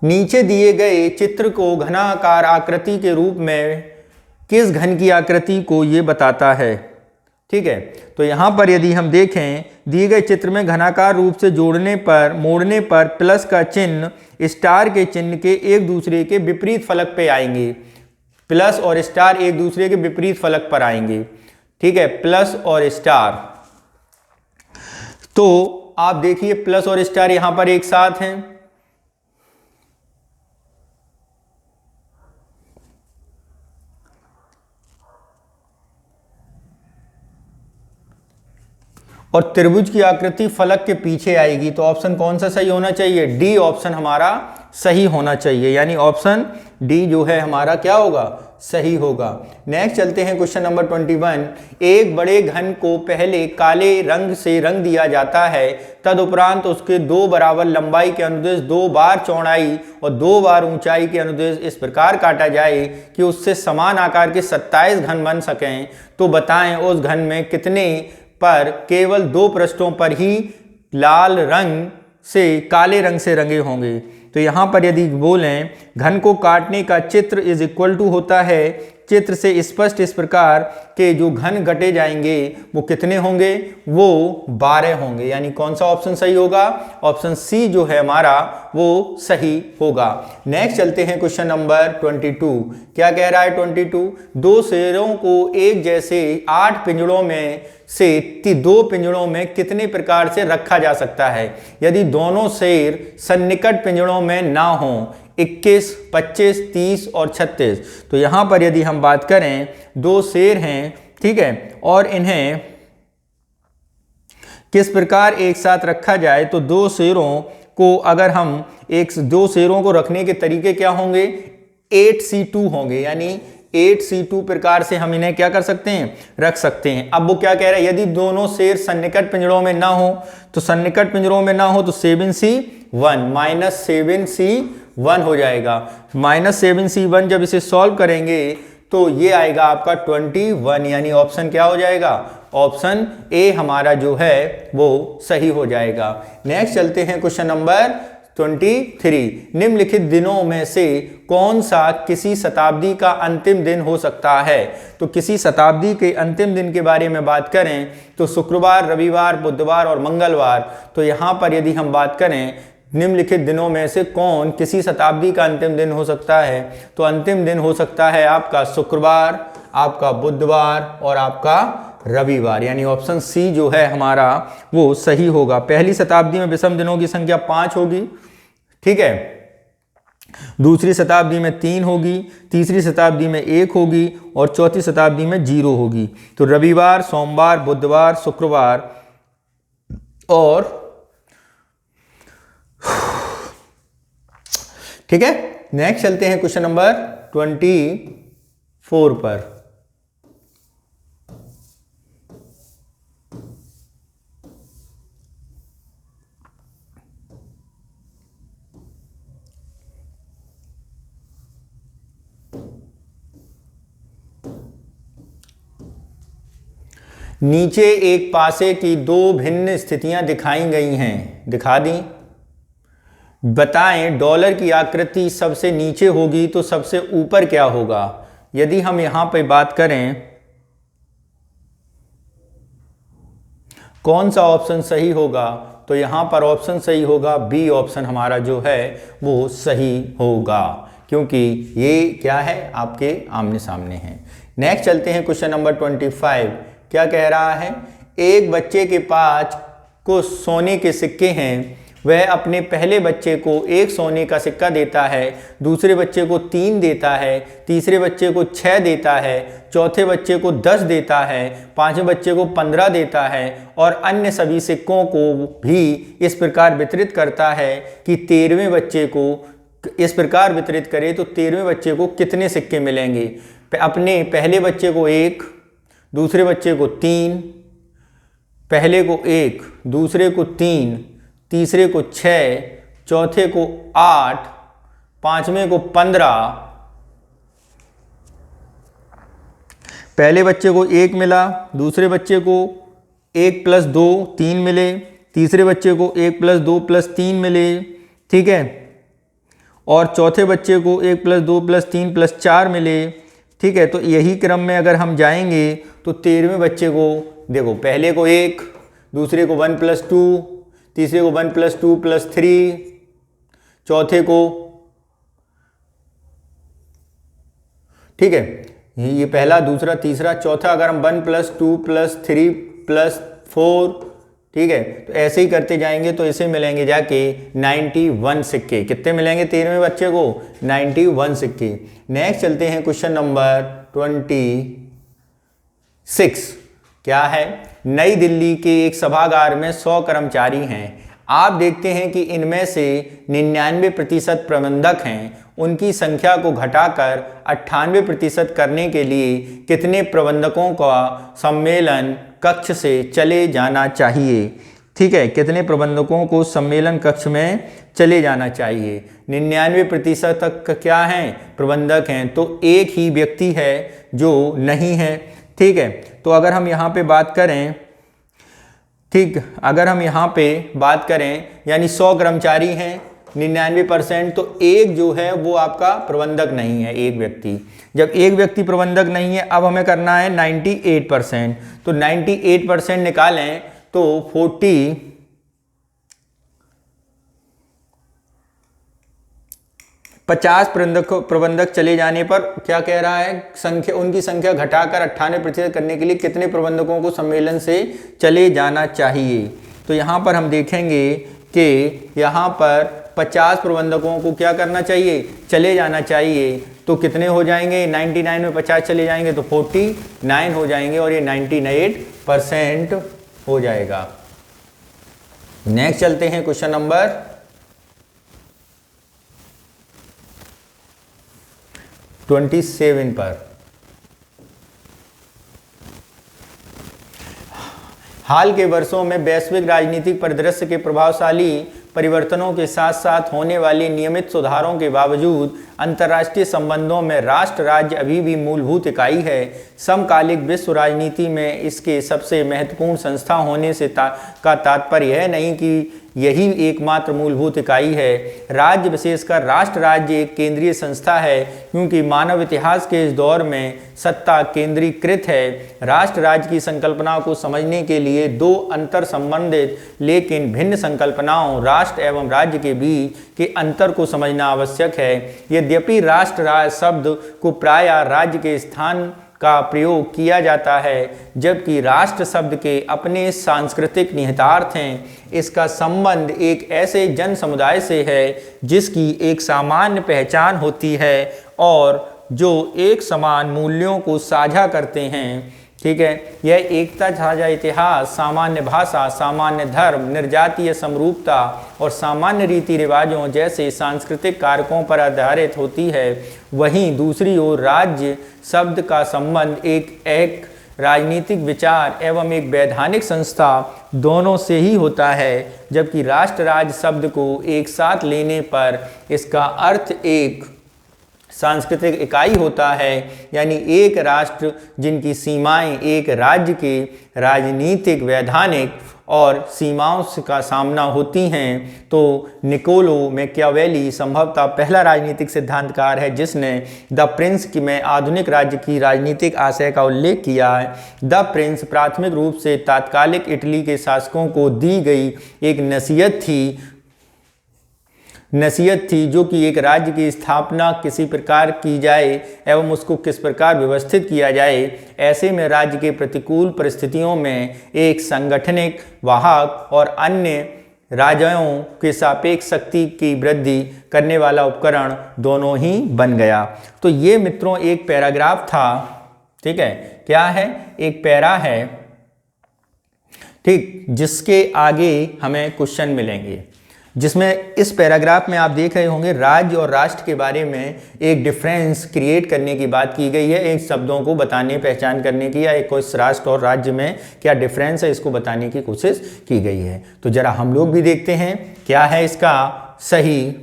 नीचे दिए गए चित्र को घनाकार आकृति के रूप में किस घन की आकृति को ये बताता है। ठीक है, तो यहाँ पर यदि हम देखें दिए गए चित्र में घनाकार रूप से मोड़ने पर प्लस का चिन्ह स्टार के चिन्ह के एक दूसरे के विपरीत फलक पे आएंगे। प्लस और स्टार एक दूसरे के विपरीत फलक पर आएंगे। ठीक है, प्लस और स्टार, तो आप देखिए प्लस और स्टार यहां पर एक साथ हैं। और त्रिभुज की आकृति फलक के पीछे आएगी, तो ऑप्शन कौन सा सही होना चाहिए, डी ऑप्शन हमारा सही होना चाहिए, यानी ऑप्शन डी जो है हमारा क्या होगा, सही होगा। नेक्स्ट चलते हैं क्वेश्चन नंबर 21। एक बड़े घन को पहले काले रंग से रंग दिया जाता है, तदुपरांत उसके 2 बराबर लंबाई के अनुदेश 2 बार चौड़ाई और 2 बार ऊंचाई के अनुदेश इस प्रकार काटा जाए कि उससे समान आकार के 27 घन बन सकें, तो बताएं उस घन में कितने पर केवल 2 पृष्ठों पर ही लाल रंग से काले रंग से रंगे होंगे। तो यहाँ पर यदि बोलें घन को काटने का चित्र इज इक्वल टू होता है चित्र से स्पष्ट इस प्रकार के जो घन घटे जाएंगे वो कितने होंगे, वो 12 होंगे, यानी कौन सा ऑप्शन सही होगा, ऑप्शन सी जो है हमारा वो सही होगा। नेक्स्ट चलते हैं क्वेश्चन नंबर 22। क्या कह रहा है 22, 2 शेरों को एक जैसे 8 पिंजड़ों में से 2 पिंजड़ों में कितने प्रकार से रखा जा सकता है यदि दोनों शेर सन्निकट पिंजड़ों में ना हो, 21, 25, 30 और 36। तो यहाँ पर यदि हम बात करें 2 शेर हैं, ठीक है, और इन्हें किस प्रकार एक साथ रखा जाए, तो 2 शेरों को अगर हम 2 शेरों को रखने के तरीके क्या होंगे, 8C2 होंगे, यानी 8C2 प्रकार से हम इन्हें क्या कर सकते हैं, रख सकते हैं। अब वो क्या कह रहा है, यदि दोनों शेर सन्निकट पिंजड़ों में ना हो, तो सन्निकट पिंजड़ों में ना हो तो 7C1 माइनस 7C1 हो जाएगा। माइनस 7C1 जब इसे सॉल्व करेंगे तो ये आएगा आपका 21, यानी ऑप्शन क्या हो जाएगा, ऑप्शन ए हमारा जो है वो सही हो जाएगा। नेक्स्ट चलते हैं क्वेश्चन नंबर 23। निम्नलिखित दिनों में से कौन सा किसी शताब्दी का अंतिम दिन हो सकता है। तो किसी शताब्दी के अंतिम दिन के बारे में बात करें तो शुक्रवार, रविवार, बुधवार और मंगलवार। तो यहाँ पर यदि हम बात करें निम्नलिखित दिनों में से कौन किसी शताब्दी का अंतिम दिन हो सकता है, तो अंतिम दिन हो सकता है आपका शुक्रवार, आपका बुधवार और आपका रविवार, यानी ऑप्शन सी जो है हमारा वो सही होगा। पहली शताब्दी में विषम दिनों की संख्या 5 होगी, ठीक है। दूसरी शताब्दी में 3 होगी, तीसरी शताब्दी में 1 होगी और चौथी शताब्दी में 0 होगी। तो रविवार, सोमवार, बुधवार, शुक्रवार और ठीक है। नेक्स्ट चलते हैं क्वेश्चन नंबर 24 पर। नीचे एक पासे की दो भिन्न स्थितियां दिखाई गई हैं, दिखा दी। बताएं डॉलर की आकृति सबसे नीचे होगी तो सबसे ऊपर क्या होगा। यदि हम यहां पे बात करें कौन सा ऑप्शन सही होगा, तो यहां पर ऑप्शन सही होगा बी ऑप्शन हमारा जो है वो सही होगा, क्योंकि ये क्या है आपके आमने सामने है। नेक्स्ट चलते हैं क्वेश्चन नंबर 25। क्या कह रहा है, एक बच्चे के पास कुछ सोने के सिक्के हैं, वह अपने पहले बच्चे को 1 सोने का सिक्का देता है, दूसरे बच्चे को 3 देता है, तीसरे बच्चे को 6 देता है, चौथे बच्चे को 10 देता है, पांचवें बच्चे को 15 देता है और अन्य सभी सिक्कों को भी इस प्रकार वितरित करता है कि 13वें बच्चे को इस प्रकार वितरित करे तो 13वें बच्चे को कितने सिक्के मिलेंगे। अपने पहले बच्चे को 1, दूसरे बच्चे को 3, पहले को 1, दूसरे को 3, तीसरे को 6, चौथे को 8, पांचवें को 15। पहले बच्चे को 1 मिला, दूसरे बच्चे को 1 + 2 3 मिले, तीसरे बच्चे को 1 + 2 + 3 मिले, ठीक है, और चौथे बच्चे को 1 + 2 + 3 + 4 मिले, ठीक है। तो यही क्रम में अगर हम जाएंगे तो 13वें बच्चे को देखो, पहले को 1, दूसरे को 1 + 2, तीसरे को 1 + 2 + 3, चौथे को, ठीक है, ये पहला, दूसरा, तीसरा, चौथा, अगर हम 1 + 2 + 3 + 4, ठीक है, तो ऐसे ही करते जाएंगे तो इसे मिलेंगे जाके 91 सिक्के। कितने मिलेंगे 13वें बच्चे को? 91 सिक्के। नेक्स्ट चलते हैं क्वेश्चन नंबर 26। क्या है, नई दिल्ली के एक सभागार में 100 कर्मचारी हैं। आप देखते हैं कि इनमें से 99% प्रबंधक हैं। उनकी संख्या को घटाकर 98% करने के लिए कितने प्रबंधकों का सम्मेलन कक्ष से चले जाना चाहिए? ठीक है, कितने प्रबंधकों को सम्मेलन कक्ष में चले जाना चाहिए? 99% तक क्या हैं? प्रबंधक हैं। तो एक ही व्यक्ति है जो नहीं है। ठीक है, तो अगर हम यहाँ पे बात करें, ठीक, अगर हम यहाँ पे बात करें यानी 100 कर्मचारी हैं, 99%, तो एक जो है वो आपका प्रबंधक नहीं है, एक व्यक्ति। जब एक व्यक्ति प्रबंधक नहीं है, अब हमें करना है 98%। तो 98% निकालें तो 50 प्रबंधक चले जाने पर क्या कह रहा है, संख्या, उनकी संख्या घटाकर 98% करने के लिए कितने प्रबंधकों को सम्मेलन से चले जाना चाहिए? तो यहाँ पर हम देखेंगे कि यहाँ पर 50 प्रबंधकों को क्या करना चाहिए? चले जाना चाहिए। तो कितने हो जाएंगे? 99 में 50 चले जाएंगे तो 49 हो जाएंगे और ये 98% हो जाएगा। नेक्स्ट चलते हैं क्वेश्चन नंबर 27 पर। हाल के वर्षों में वैश्विक राजनीतिक परिदृश्य के प्रभावशाली परिवर्तनों के साथ साथ होने वाले नियमित सुधारों के बावजूद अंतर्राष्ट्रीय संबंधों में राष्ट्र राज्य अभी भी मूलभूत इकाई है। समकालिक विश्व राजनीति में इसके सबसे महत्वपूर्ण संस्था होने से का तात्पर्य यह नहीं कि यही एकमात्र मूलभूत इकाई है। राज्य, विशेषकर राष्ट्र राज्य, एक केंद्रीय संस्था है क्योंकि मानव इतिहास के इस दौर में सत्ता केंद्रीकृत है। राष्ट्र राज्य की संकल्पना को समझने के लिए दो अंतर संबंधित लेकिन भिन्न संकल्पनाओं राष्ट्र एवं राज्य के बीच के अंतर को समझना आवश्यक है। यद्यपि राष्ट्र राज्य शब्द को प्रायः राज्य के स्थान का प्रयोग किया जाता है, जबकि राष्ट्र शब्द के अपने सांस्कृतिक निहितार्थ हैं। इसका संबंध एक ऐसे जन समुदाय से है जिसकी एक सामान्य पहचान होती है और जो एक समान मूल्यों को साझा करते हैं। ठीक है, यह एकता, साझा इतिहास, सामान्य भाषा, सामान्य धर्म, निर्जातीय समरूपता और सामान्य रीति रिवाजों जैसे सांस्कृतिक कारकों पर आधारित होती है। वहीं दूसरी ओर राज्य शब्द का संबंध एक राजनीतिक विचार एवं एक वैधानिक संस्था दोनों से ही होता है, जबकि राष्ट्र राज्य शब्द को एक साथ लेने पर इसका अर्थ एक सांस्कृतिक इकाई होता है, यानी एक राष्ट्र जिनकी सीमाएं एक राज्य के राजनीतिक, वैधानिक और सीमाओं का सामना होती हैं। तो निकोलो मैकियावेली संभवतः पहला राजनीतिक सिद्धांतकार है जिसने द प्रिंस में आधुनिक राज्य की राजनीतिक आशय का उल्लेख किया है। द प्रिंस प्राथमिक रूप से तात्कालिक इटली के शासकों को दी गई एक नसीहत थी जो कि एक राज्य की स्थापना किसी प्रकार की जाए एवं उसको किस प्रकार व्यवस्थित किया जाए। ऐसे में राज्य के प्रतिकूल परिस्थितियों में एक संगठनिक, वाहक और अन्य राजाओं के सापेक्ष शक्ति की वृद्धि करने वाला उपकरण दोनों ही बन गया। तो ये मित्रों एक पैराग्राफ था। ठीक है, क्या है? एक पैरा है, ठीक, जिसके आगे हमें क्वेश्चन मिलेंगे, जिसमें इस पैराग्राफ में आप देख रहे होंगे राज्य और राष्ट्र के बारे में एक डिफरेंस क्रिएट करने की बात की गई है, एक शब्दों को बताने, पहचान करने की, या एक कोई राष्ट्र और राज्य में क्या डिफरेंस है इसको बताने की कोशिश की गई है। तो जरा हम लोग भी देखते हैं क्या है इसका सही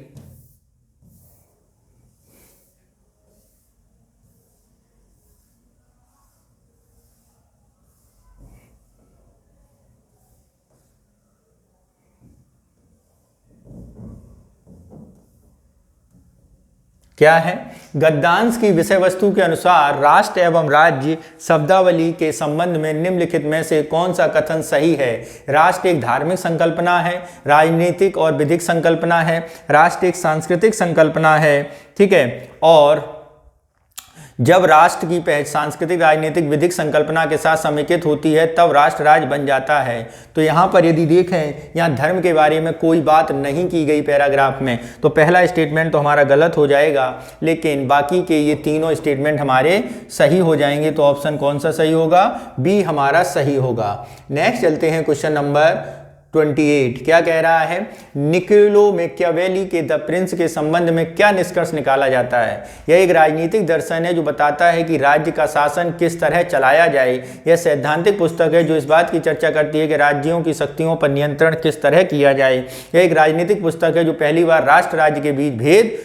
क्या है। गद्यांश की विषय वस्तु के अनुसार राष्ट्र एवं राज्य शब्दावली के संबंध में निम्नलिखित में से कौन सा कथन सही है? राष्ट्र एक धार्मिक संकल्पना है, राजनीतिक और विधिक संकल्पना है, राष्ट्र एक सांस्कृतिक संकल्पना है। ठीक है, और जब राष्ट्र की सांस्कृतिक, राजनीतिक, विधिक संकल्पना के साथ समेकित होती है तब राष्ट्र राज्य बन जाता है। तो यहाँ पर यदि देखें, यहाँ धर्म के बारे में कोई बात नहीं की गई पैराग्राफ में, तो पहला स्टेटमेंट तो हमारा गलत हो जाएगा, लेकिन बाकी के ये तीनों स्टेटमेंट हमारे सही हो जाएंगे। तो ऑप्शन कौन सा सही होगा? बी हमारा सही होगा। नेक्स्ट चलते हैं क्वेश्चन नंबर 28। क्या कह रहा है? निकोलो मैकियावेली के द प्रिंस के संबंध में क्या निष्कर्ष निकाला जाता है? यह एक राजनीतिक दर्शन है जो बताता है कि राज्य का शासन किस तरह चलाया जाए। यह सैद्धांतिक पुस्तक है जो इस बात की चर्चा करती है कि राज्यों की शक्तियों पर नियंत्रण किस तरह किया जाए। यह एक राजनीतिक पुस्तक है जो पहली बार राष्ट्र राज्य के बीच भेद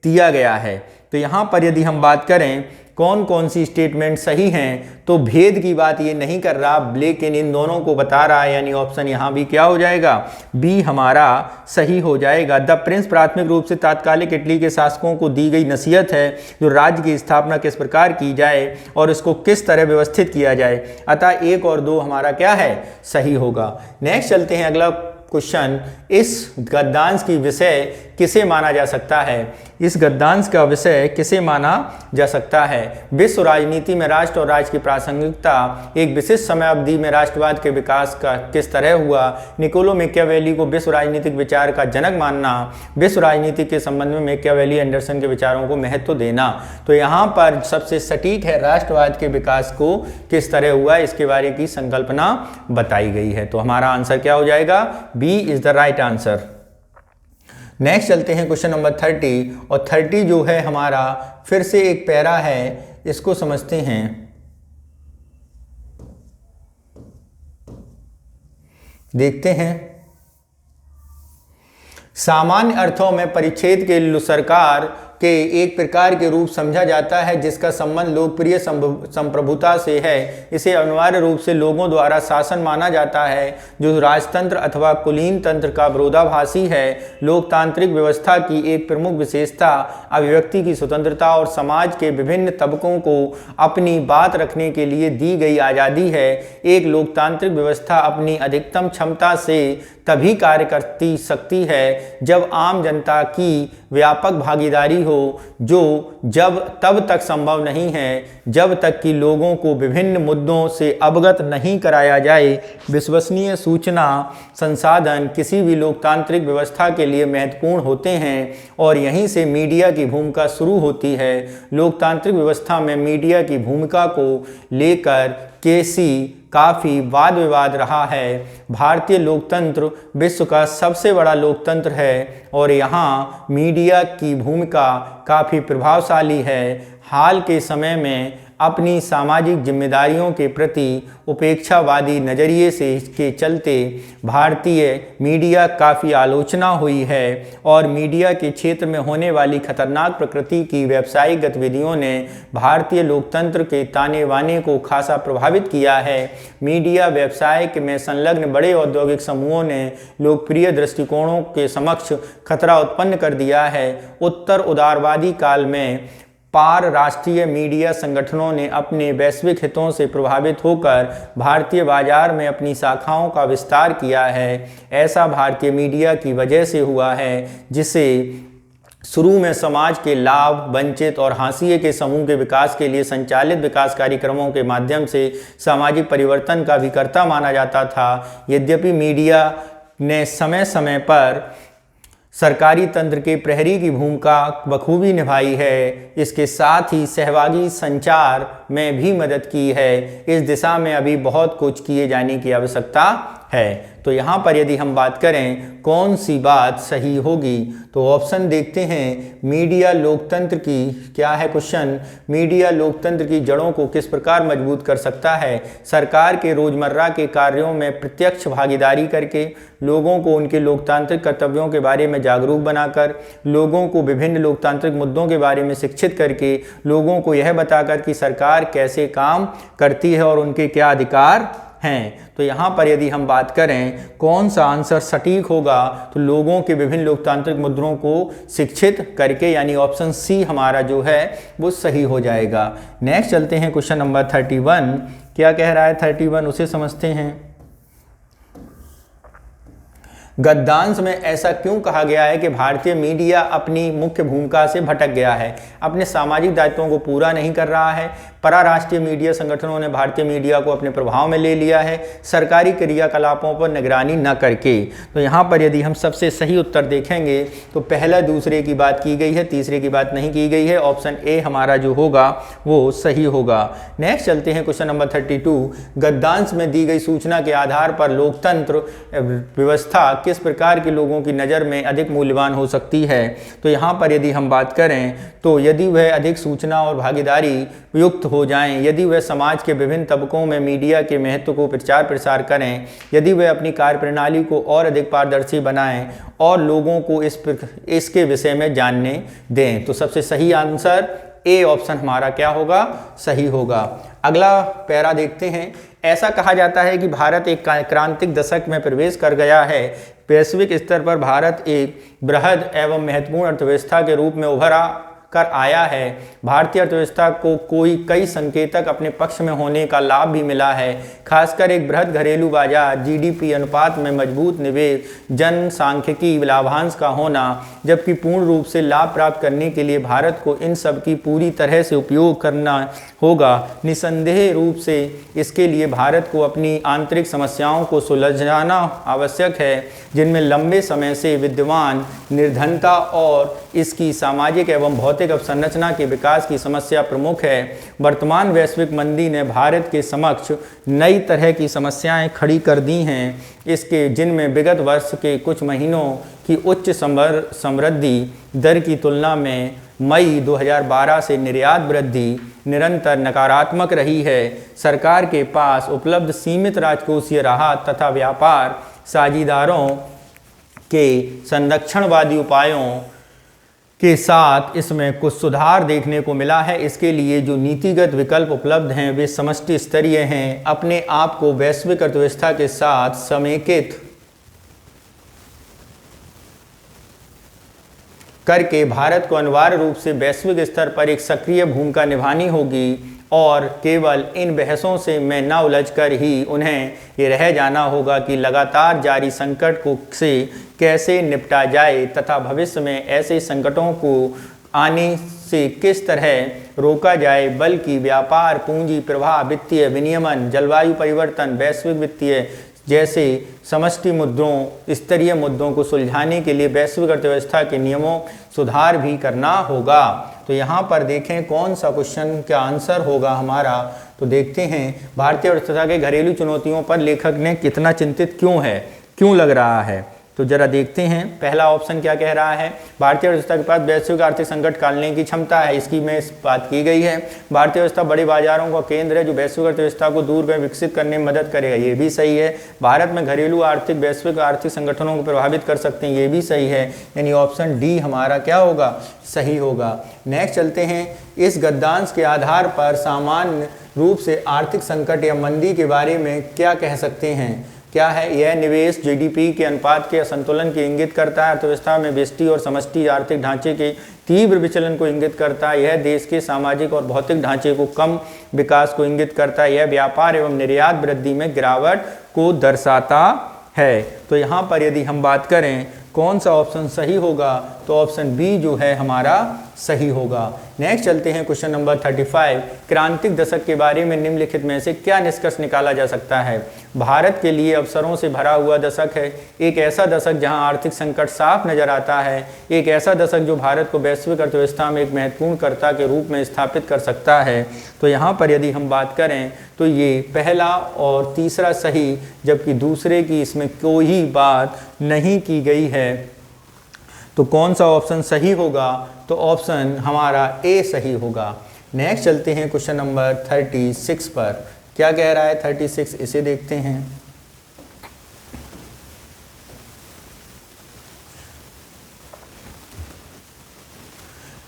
दिया गया है। तो यहाँ पर यदि हम बात करें कौन कौन सी स्टेटमेंट सही हैं, तो भेद की बात ये नहीं कर रहा, लेकिन इन दोनों को बता रहा है, यानी ऑप्शन यहाँ भी क्या हो जाएगा? बी हमारा सही हो जाएगा। द प्रिंस प्राथमिक रूप से तात्कालिक इटली के शासकों को दी गई नसीहत है जो राज्य की स्थापना किस प्रकार की जाए और इसको किस तरह व्यवस्थित किया जाए। अतः 1 और 2 हमारा क्या है? सही होगा। नेक्स्ट चलते हैं अगला क्वेश्चन। इस गद्यांश की विषय किसे माना जा सकता है? इस गद्यांश का विषय किसे माना जा सकता है? विश्व राजनीति में राष्ट्र और राज्य की प्रासंगिकता, एक विशिष्ट समय अवधि में राष्ट्रवाद के विकास का किस तरह हुआ, निकोलो मैकियावेली को विश्व राजनीतिक विचार का जनक मानना, विश्व राजनीति के संबंध में मैकियावेली एंडरसन के विचारों को महत्व देना। तो यहाँ पर सबसे सटीक है राष्ट्रवाद के विकास को किस तरह हुआ, इसके बारे की संकल्पना बताई गई है। तो हमारा आंसर क्या हो जाएगा? B is the right answer. Next चलते हैं क्वेश्चन नंबर 30, और 30 जो है हमारा फिर से एक पैरा है, इसको समझते हैं। देखते हैं। सामान्य अर्थों में परिच्छेद के सरकार के एक प्रकार के रूप समझा जाता है जिसका संबंध लोकप्रिय संप्रभुता से है। इसे अनिवार्य रूप से लोगों द्वारा शासन माना जाता है जो राजतंत्र अथवा कुलीन तंत्र का विरोधाभासी है। लोकतांत्रिक व्यवस्था की एक प्रमुख विशेषता अभिव्यक्ति की स्वतंत्रता और समाज के विभिन्न तबकों को अपनी बात रखने के लिए दी गई आज़ादी है। एक लोकतांत्रिक व्यवस्था अपनी अधिकतम क्षमता से तभी कार्य करती सकती है जब आम जनता की व्यापक भागीदारी हो, जो जब तब तक संभव नहीं है जब तक कि लोगों को विभिन्न मुद्दों से अवगत नहीं कराया जाए। विश्वसनीय सूचना संसाधन किसी भी लोकतांत्रिक व्यवस्था के लिए महत्वपूर्ण होते हैं और यहीं से मीडिया की भूमिका शुरू होती है। लोकतांत्रिक व्यवस्था में मीडिया की भूमिका को लेकर काफ़ी वाद विवाद रहा है। भारतीय लोकतंत्र विश्व का सबसे बड़ा लोकतंत्र है और यहाँ मीडिया की भूमिका काफ़ी प्रभावशाली है। हाल के समय में अपनी सामाजिक जिम्मेदारियों के प्रति उपेक्षावादी नज़रिए से के चलते भारतीय मीडिया काफ़ी आलोचना हुई है और मीडिया के क्षेत्र में होने वाली खतरनाक प्रकृति की व्यावसायिक गतिविधियों ने भारतीय लोकतंत्र के ताने बाने को खासा प्रभावित किया है। मीडिया व्यवसाय में संलग्न बड़े औद्योगिक समूहों ने लोकप्रिय दृष्टिकोणों के समक्ष खतरा उत्पन्न कर दिया है। उत्तर उदारवादी काल में पार राष्ट्रीय मीडिया संगठनों ने अपने वैश्विक हितों से प्रभावित होकर भारतीय बाजार में अपनी शाखाओं का विस्तार किया है। ऐसा भारतीय मीडिया की वजह से हुआ है जिसे शुरू में समाज के लाभ, वंचित और हाशिए के समूह के विकास के लिए संचालित विकास कार्यक्रमों के माध्यम से सामाजिक परिवर्तन का भी कर्ता माना जाता था। यद्यपि मीडिया ने समय समय पर सरकारी तंत्र के प्रहरी की भूमिका बखूबी निभाई है, इसके साथ ही सहभागी संचार में भी मदद की है। इस दिशा में अभी बहुत कुछ किए जाने की आवश्यकता है। तो यहाँ पर यदि हम बात करें कौन सी बात सही होगी, तो ऑप्शन देखते हैं। मीडिया लोकतंत्र की क्या है क्वेश्चन, मीडिया लोकतंत्र की जड़ों को किस प्रकार मजबूत कर सकता है। सरकार के रोजमर्रा के कार्यों में प्रत्यक्ष भागीदारी करके, लोगों को उनके लोकतांत्रिक कर्तव्यों के बारे में जागरूक बनाकर, लोगों को विभिन्न लोकतांत्रिक मुद्दों के बारे में शिक्षित करके, लोगों को यह बताकर कि सरकार कैसे काम करती है और उनके क्या अधिकार हैं। तो यहाँ पर यदि हम बात करें कौन सा आंसर सटीक होगा, तो लोगों के विभिन्न लोकतांत्रिक मुद्दों को शिक्षित करके, यानी ऑप्शन सी हमारा जो है वो सही हो जाएगा। नेक्स्ट चलते हैं क्वेश्चन नंबर 31। क्या कह रहा है 31 उसे समझते हैं। गद्यांश में ऐसा क्यों कहा गया है कि भारतीय मीडिया अपनी मुख्य भूमिका से भटक गया है, अपने सामाजिक दायित्वों को पूरा नहीं कर रहा है, पराराष्ट्रीय मीडिया संगठनों ने भारतीय मीडिया को अपने प्रभाव में ले लिया है, सरकारी क्रियाकलापों पर निगरानी न करके। तो यहाँ पर यदि हम सबसे सही उत्तर देखेंगे तो पहला दूसरे की बात की गई है, तीसरे की बात नहीं की गई है। ऑप्शन ए हमारा जो होगा वो सही होगा। नेक्स्ट चलते हैं क्वेश्चन नंबर 32। गद्यांश में दी गई सूचना के आधार पर लोकतंत्र व्यवस्था किस प्रकार के लोगों की नज़र में अधिक मूल्यवान हो सकती है। तो यहाँ पर यदि हम बात करें तो यदि वह अधिक सूचना और भागीदारी युक्त हो जाएं, यदि वह समाज के विभिन्न तबकों में मीडिया के महत्व को प्रचार प्रसार करें, यदि वह अपनी कार्यप्रणाली को और अधिक पारदर्शी बनाएं और लोगों को इसके विषय में जानने दें, तो सबसे सही आंसर ए ऑप्शन हमारा क्या होगा, सही होगा। अगला पैरा देखते हैं। ऐसा कहा जाता है कि भारत एक क्रांतिक दशक में प्रवेश कर गया है। वैश्विक स्तर पर भारत एक बृहद एवं महत्वपूर्ण अर्थव्यवस्था के रूप में उभरा कर आया है। भारतीय अर्थव्यवस्था को कई संकेतक अपने पक्ष में होने का लाभ भी मिला है, खासकर एक बृहद घरेलू बाजार, जीडीपी अनुपात में मजबूत निवेश, जनसांख्यिकी लाभांश का होना। जबकि पूर्ण रूप से लाभ प्राप्त करने के लिए भारत को इन सब की पूरी तरह से उपयोग करना होगा। निसंदेह रूप से इसके लिए भारत को अपनी आंतरिक समस्याओं को सुलझाना आवश्यक है, जिनमें लंबे समय से विद्यमान निर्धनता और इसकी सामाजिक एवं भौतिक अवसंरचना के विकास की समस्या प्रमुख है। वर्तमान वैश्विक मंदी ने भारत के समक्ष नई तरह की समस्याएं खड़ी कर दी हैं, इसके जिनमें विगत वर्ष के कुछ महीनों की उच्च समृद्धि दर की तुलना में मई 2012 से निर्यात वृद्धि निरंतर नकारात्मक रही है। सरकार के पास उपलब्ध सीमित राजकोषीय राहत तथा व्यापार साझीदारों के संरक्षणवादी उपायों के साथ इसमें कुछ सुधार देखने को मिला है। इसके लिए जो नीतिगत विकल्प उपलब्ध हैं वे समष्टि स्तरीय हैं। अपने आप को वैश्विक अर्थव्यवस्था के साथ समेकित करके भारत को अनिवार्य रूप से वैश्विक स्तर पर एक सक्रिय भूमिका निभानी होगी और केवल इन बहसों से में न उलझकर ही उन्हें ये रह जाना होगा कि लगातार जारी संकट को से कैसे निपटा जाए तथा भविष्य में ऐसे संकटों को आने से किस तरह रोका जाए, बल्कि व्यापार, पूंजी प्रवाह, वित्तीय विनियमन, जलवायु परिवर्तन, वैश्विक वित्तीय जैसे समष्टि मुद्दों, स्तरीय मुद्दों को सुलझाने के लिए वैश्विक अर्थव्यवस्था के नियमों सुधार भी करना होगा। तो यहाँ पर देखें कौन सा क्वेश्चन का आंसर होगा हमारा। तो देखते हैं भारतीय अर्थव्यवस्था के घरेलू चुनौतियों पर लेखक ने कितना चिंतित क्यों है, क्यों लग रहा है। तो जरा देखते हैं पहला ऑप्शन क्या कह रहा है। भारतीय अर्थव्यवस्था के पास वैश्विक आर्थिक संकट टालने की क्षमता है, इसकी में बात की गई है। भारतीय अर्थव्यवस्था बड़े बाजारों का केंद्र है जो वैश्विक अर्थव्यवस्था को दूर में विकसित करने में मदद करेगा, ये भी सही है। भारत में घरेलू आर्थिक वैश्विक आर्थिक संगठनों को प्रभावित कर सकते हैं, ये भी सही है। यानी ऑप्शन डी हमारा क्या होगा, सही होगा। नेक्स्ट चलते हैं, इस गद्यांश के आधार पर सामान्य रूप से आर्थिक संकट या मंदी के बारे में क्या कह सकते हैं। क्या है, यह निवेश जीडीपी के अनुपात के असंतुलन की इंगित करता है, अर्थव्यवस्था में व्यष्टि और समष्टि आर्थिक ढांचे के तीव्र विचलन को इंगित करता है, यह देश के सामाजिक और भौतिक ढांचे को कम विकास को इंगित करता है, यह व्यापार एवं निर्यात वृद्धि में गिरावट को दर्शाता है। तो यहाँ पर यदि हम बात करें कौन सा ऑप्शन सही होगा, तो ऑप्शन बी जो है हमारा सही होगा। नेक्स्ट चलते हैं क्वेश्चन नंबर 35, क्रांतिक दशक के बारे में निम्नलिखित में से क्या निष्कर्ष निकाला जा सकता है। भारत के लिए अवसरों से भरा हुआ दशक है, एक ऐसा दशक जहां आर्थिक संकट साफ नजर आता है, एक ऐसा दशक जो भारत को वैश्विक अर्थव्यवस्था में एक महत्वपूर्ण कर्ता के रूप में स्थापित कर सकता है। तो यहाँ पर यदि हम बात करें तो ये पहला और तीसरा सही, जबकि दूसरे की इसमें कोई बात नहीं की गई है। तो कौन सा ऑप्शन सही होगा, तो ऑप्शन हमारा ए सही होगा। नेक्स्ट चलते हैं क्वेश्चन नंबर 36 पर, क्या कह रहा है 36, इसे देखते हैं।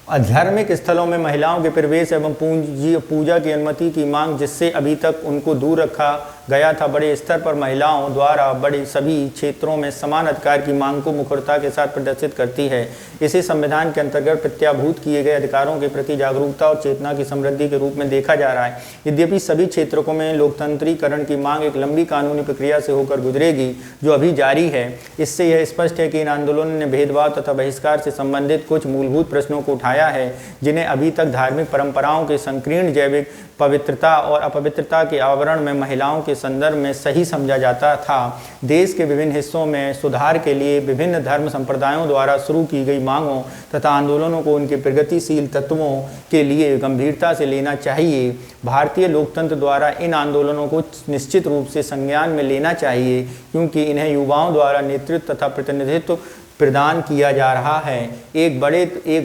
आध्यात्मिक स्थलों में महिलाओं के प्रवेश एवं पूजा की अनुमति की मांग, जिससे अभी तक उनको दूर रखा गया था, बड़े स्तर पर महिलाओं द्वारा बड़े सभी क्षेत्रों में समान अधिकार की मांग को मुखरता के साथ प्रदर्शित करती है। इसे संविधान के अंतर्गत प्रत्याभूत किए गए अधिकारों के प्रति जागरूकता और चेतना की समृद्धि के रूप में देखा जा रहा है। यद्यपि सभी क्षेत्रों में लोकतंत्रीकरण की मांग एक लंबी कानूनी प्रक्रिया से होकर गुजरेगी जो अभी जारी है। इससे यह स्पष्ट है कि इन आंदोलनों ने भेदभाव तथा बहिष्कार से संबंधित कुछ मूलभूत प्रश्नों को उठाया है, जिन्हें अभी तक धार्मिक परंपराओं के संकीर्ण जैविक पवित्रता और अपवित्रता के आवरण में महिलाओं के संदर्भ में सही समझा जाता था। देश के विभिन्न हिस्सों में सुधार के लिए विभिन्न धर्म संप्रदायों द्वारा शुरू की गई मांगों तथा आंदोलनों को उनके प्रगतिशील तत्वों के लिए गंभीरता से लेना चाहिए। भारतीय लोकतंत्र द्वारा इन आंदोलनों को निश्चित रूप से संज्ञान में लेना चाहिए, क्योंकि इन्हें युवाओं द्वारा नेतृत्व तथा प्रतिनिधित्व प्रदान किया जा रहा है। एक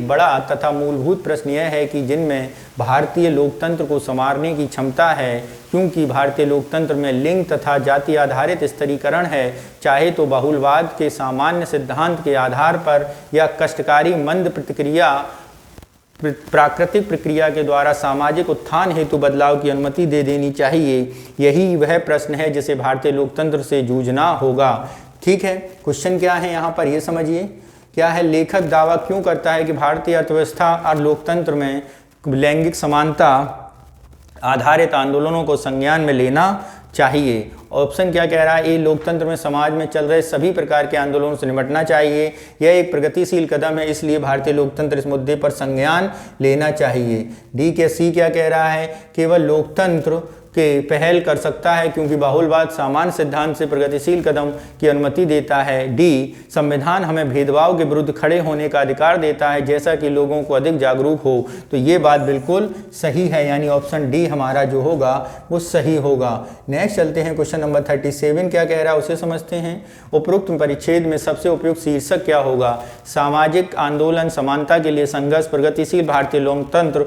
बड़ा तथा मूलभूत प्रश्न यह है कि जिनमें भारतीय लोकतंत्र को संवारने की क्षमता है, क्योंकि भारतीय लोकतंत्र में लिंग तथा जाति आधारित स्तरीकरण है, चाहे तो बहुलवाद के सामान्य सिद्धांत के आधार पर या कष्टकारी मंद प्रतिक्रिया प्राकृतिक प्रक्रिया के द्वारा सामाजिक उत्थान हेतु बदलाव की अनुमति दे देनी चाहिए। यही वह प्रश्न है जिसे भारतीय लोकतंत्र से जूझना होगा। ठीक है, क्वेश्चन क्या है यहाँ पर ये समझिए। क्या है, लेखक दावा क्यों करता है कि भारतीय अर्थव्यवस्था और लोकतंत्र में लैंगिक समानता आधारित आंदोलनों को संज्ञान में लेना चाहिए। ऑप्शन क्या कह रहा है, ए, लोकतंत्र में समाज में चल रहे सभी प्रकार के आंदोलनों से निपटना चाहिए, यह एक प्रगतिशील कदम है, इसलिए भारतीय लोकतंत्र इस मुद्दे पर संज्ञान लेना चाहिए। डी के सी क्या कह रहा है, केवल लोकतंत्र के पहल कर सकता है क्योंकि बहुलवाद सामान्य सिद्धांत से प्रगतिशील कदम की अनुमति देता है। डी, संविधान हमें भेदभाव के विरुद्ध खड़े होने का अधिकार देता है, जैसा कि लोगों को अधिक जागरूक हो। तो ये बात बिल्कुल सही है, यानी ऑप्शन डी हमारा जो होगा वो सही होगा। नेक्स्ट चलते हैं क्वेश्चन नंबर 37, क्या कह रहा है उसे समझते हैं। उपरोक्त परिच्छेद में सबसे उपयुक्त शीर्षक क्या होगा। सामाजिक आंदोलन, समानता के लिए संघर्ष, प्रगतिशील भारतीय लोकतंत्र,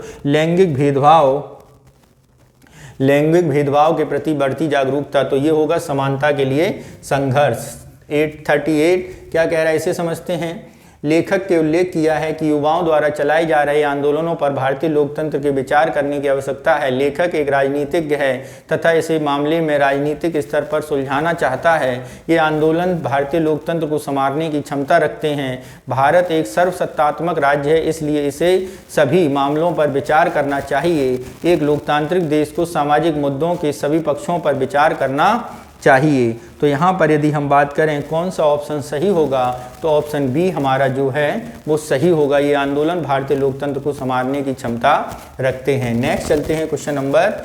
लैंगिक भेदभाव के प्रति बढ़ती जागरूकता। तो ये होगा समानता के लिए संघर्ष। 838 क्या कह रहा है इसे समझते हैं। लेखक के उल्लेख किया है कि युवाओं द्वारा चलाए जा रहे आंदोलनों पर भारतीय लोकतंत्र के विचार करने की आवश्यकता है। लेखक एक राजनीतिज्ञ है तथा इसे मामले में राजनीतिक स्तर पर सुलझाना चाहता है। ये आंदोलन भारतीय लोकतंत्र को संवारने की क्षमता रखते हैं। भारत एक सर्वसत्तात्मक राज्य है, इसलिए इसे सभी मामलों पर विचार करना चाहिए। एक लोकतांत्रिक देश को सामाजिक मुद्दों के सभी पक्षों पर विचार करना चाहिए। तो यहाँ पर यदि हम बात करें कौन सा ऑप्शन सही होगा, तो ऑप्शन बी हमारा जो है वो सही होगा। ये आंदोलन भारतीय लोकतंत्र को संवारने की क्षमता रखते हैं। नेक्स्ट चलते हैं क्वेश्चन नंबर,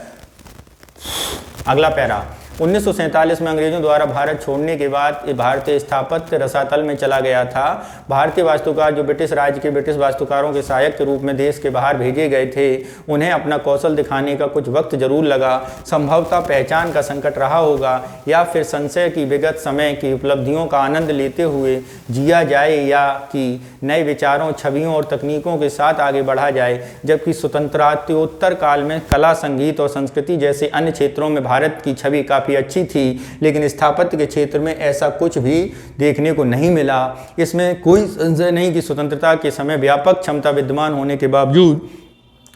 अगला पैरा। 1947 में अंग्रेजों द्वारा भारत छोड़ने के बाद भारतीय स्थापत्य रसातल में चला गया था। भारतीय वास्तुकार जो ब्रिटिश राज के ब्रिटिश वास्तुकारों के सहायक के रूप में देश के बाहर भेजे गए थे, उन्हें अपना कौशल दिखाने का कुछ वक्त जरूर लगा। संभवतः पहचान का संकट रहा होगा, या फिर संशय की विगत समय की उपलब्धियों का आनंद लेते हुए जिया जाए, या कि नए विचारों, छवियों और तकनीकों के साथ आगे बढ़ा जाए। जबकि स्वतंत्रोत्तर काल में कला, संगीत और संस्कृति जैसे अन्य क्षेत्रों में भारत की छवि काफ़ी अच्छी थी, लेकिन स्थापत्य के क्षेत्र में ऐसा कुछ भी देखने को नहीं मिला। इसमें कोई संशय नहीं कि स्वतंत्रता के समय व्यापक क्षमता विद्यमान होने के बावजूद